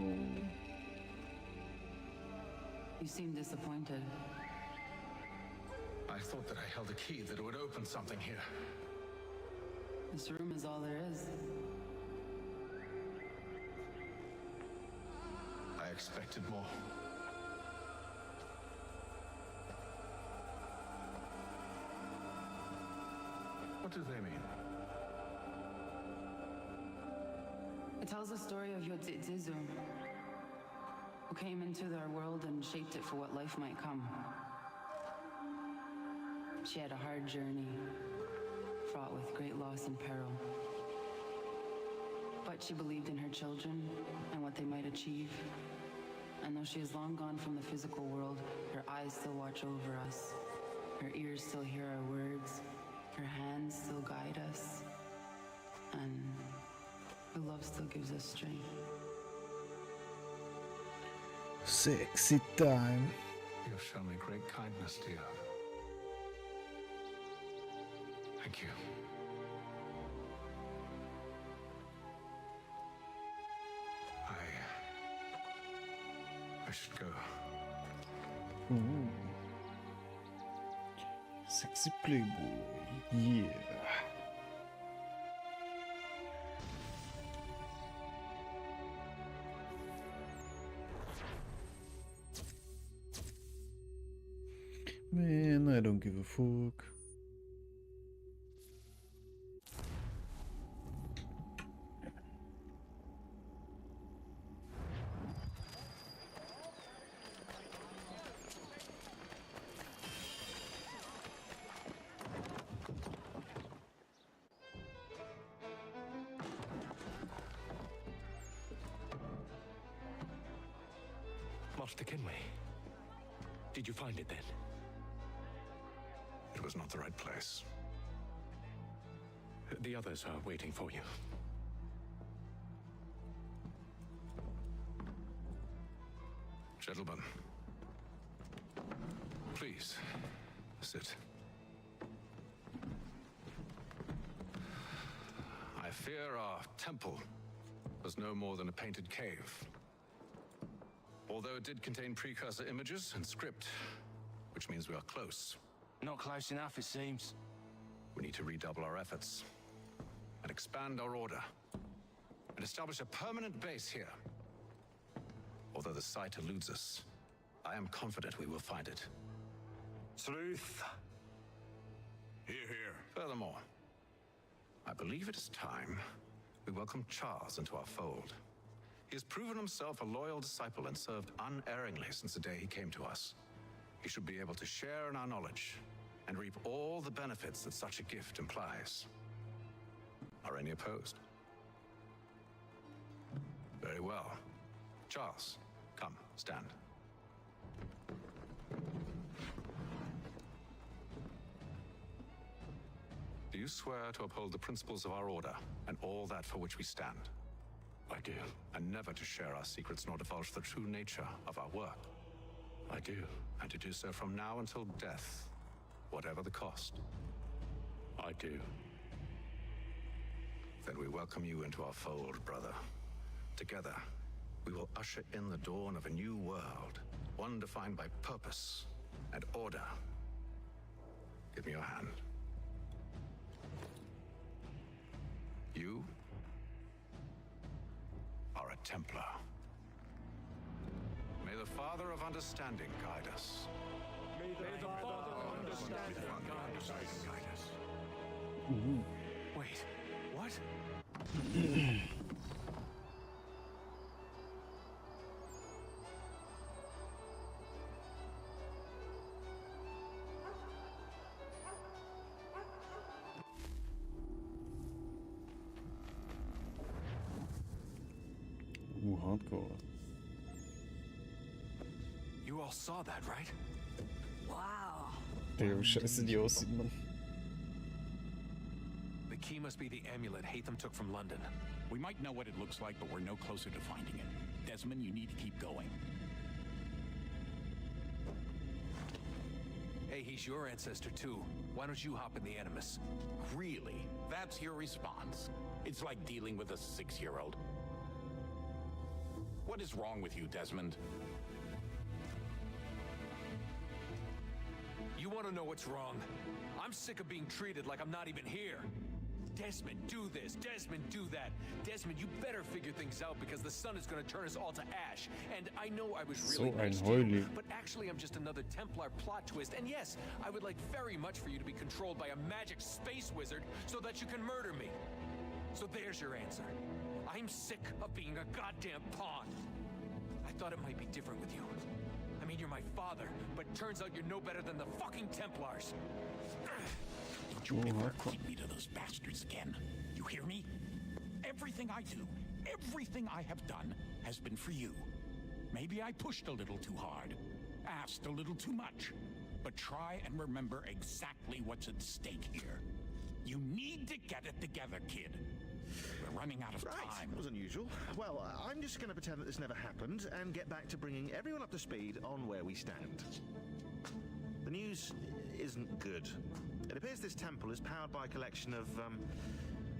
You seem disappointed. I thought that I held a key that would open something here. This room is all there is. I expected more. What do they mean? It tells the story of Yodzizu, who came into our world and shaped it for what life might come. She had a hard journey, fraught with great loss and peril. But she believed in her children and what they might achieve. And though she is long gone from the physical world, her eyes still watch over us. Her ears still hear our words. Her hands still guide us. And her love still gives us strength. Sexy time. You have shown me great kindness, dear. Thank you. I should go. Ooh. Sexy playboy. Yeah. Man, I don't give a fuck. Master Kenway. Did you find it then? It was not the right place. The others are waiting for you. Gentlemen, please sit. I fear our temple was no more than a painted cave. Although it did contain precursor images and script, which means we are close. Not close enough, it seems. We need to redouble our efforts and expand our order and establish a permanent base here. Although the site eludes us, I am confident we will find it. Truth. Hear, hear. Furthermore, I believe it is time we welcome Charles into our fold. He has proven himself a loyal disciple and served unerringly since the day he came to us. He should be able to share in our knowledge and reap all the benefits that such a gift implies. Are any opposed? Very well. Charles, come, stand. Do you swear to uphold the principles of our order and all that for which we stand? I do. And never to share our secrets nor divulge the true nature of our work? I do. And to do so from now until death, whatever the cost? I do. Then we welcome you into our fold, brother. Together, we will usher in the dawn of a new world, one defined by purpose and order. Give me your hand. You are a Templar. May the Father of Understanding guide us. May the Father of Understanding guide us. Wait, what? Hardcore. You all saw that, right? Wow. Digga, wie scheiße die aussieht, Mann. The key must be the amulet Hatham took from London. We might know what it looks like, but we're no closer to finding it. Desmond, you need to keep going. Hey, he's your ancestor too. Why don't you hop in the Animus? Really? That's your response? It's like dealing with a 6-year-old. What is wrong with you, Desmond? You want to know what's wrong? I'm sick of being treated like I'm not even here. Desmond, do this. Desmond, do that. Desmond, you better figure things out because the sun is going to turn us all to ash. And I know I was really nice to you, but actually I'm just another Templar plot twist. And yes, I would like very much for you to be controlled by a magic space wizard so that you can murder me. So there's your answer. I'm sick of being a goddamn pawn. I thought it might be different with you. I mean, you're my father, but turns out you're no better than the fucking Templars. Don't you ever keep me to those bastards again. You hear me? Everything I do, everything I have done, has been for you. Maybe I pushed a little too hard, asked a little too much, but try and remember exactly what's at stake here. You need to get it together, kid. We're running out of time. That was unusual. Well, I'm just going to pretend that this never happened and get back to bringing everyone up to speed on where we stand. The news isn't good. It appears this temple is powered by a collection of,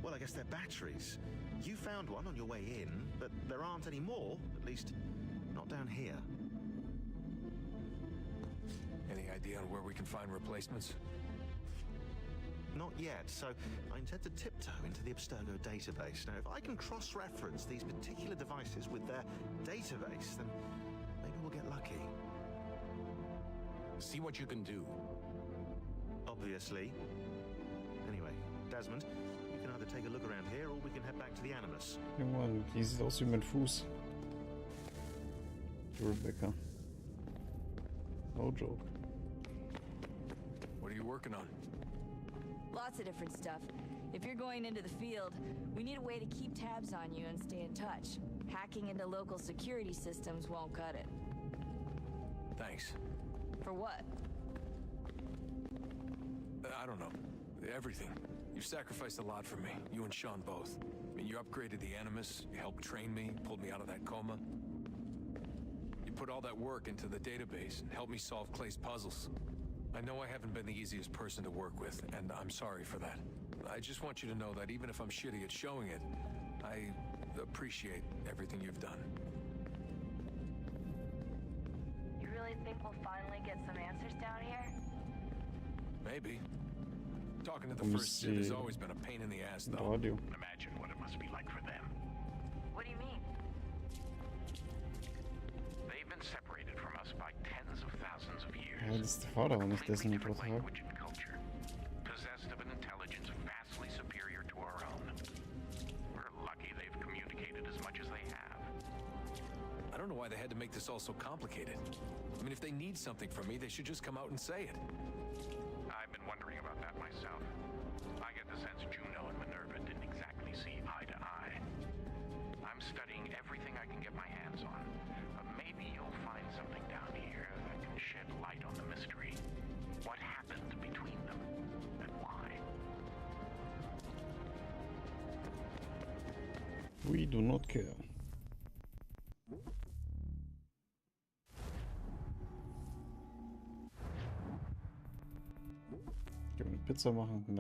well, I guess they're batteries. You found one on your way in, but there aren't any more, at least not down here. Any idea on where we can find replacements? Not yet, so I intend to tiptoe into the Abstergo database. Now, if I can cross-reference these particular devices with their database, then maybe we'll get lucky. See what you can do. Obviously. Anyway, Desmond, you can either take a look around here or we can head back to the Animus. Junge, die sieht aus wie mein Fuß. Rebecca. No joke. What are you working on? Lots of different stuff. If you're going into the field, we need a way to keep tabs on you and stay in touch. Hacking into local security systems won't cut it. Thanks. For what? I don't know. Everything. You've sacrificed a lot for me, you and Sean both. I mean, you upgraded the Animus, you helped train me, pulled me out of that coma. You put all that work into the database and helped me solve Clay's puzzles. I know I haven't been the easiest person to work with, and I'm sorry for that. I just want you to know that even if I'm shitty at showing it, I appreciate everything you've done. You really think we'll finally get some answers down here? Maybe. Talking to the first Sith has always been a pain in the ass, though. Radio. Imagine what it must be like for them. What do you mean? They've been separated from us by tens of thousands of years. Ja, das ist der Vater, und nicht dessen Mutter. Language and culture, possessed of an intelligence vastly superior to our own. We're lucky they've communicated as much as they have. I don't know why they had to make this all so complicated. I mean, if they need something from me, they should just come out and say it. I've been wondering about that myself. I get the sense Juno and Minerva didn't exactly see eye to eye. I'm studying everything I can get my hands on. Maybe you'll find something down here that can shed light on the mystery. What happened between them, and why? We do not care. Ich kann eine Pizza machen.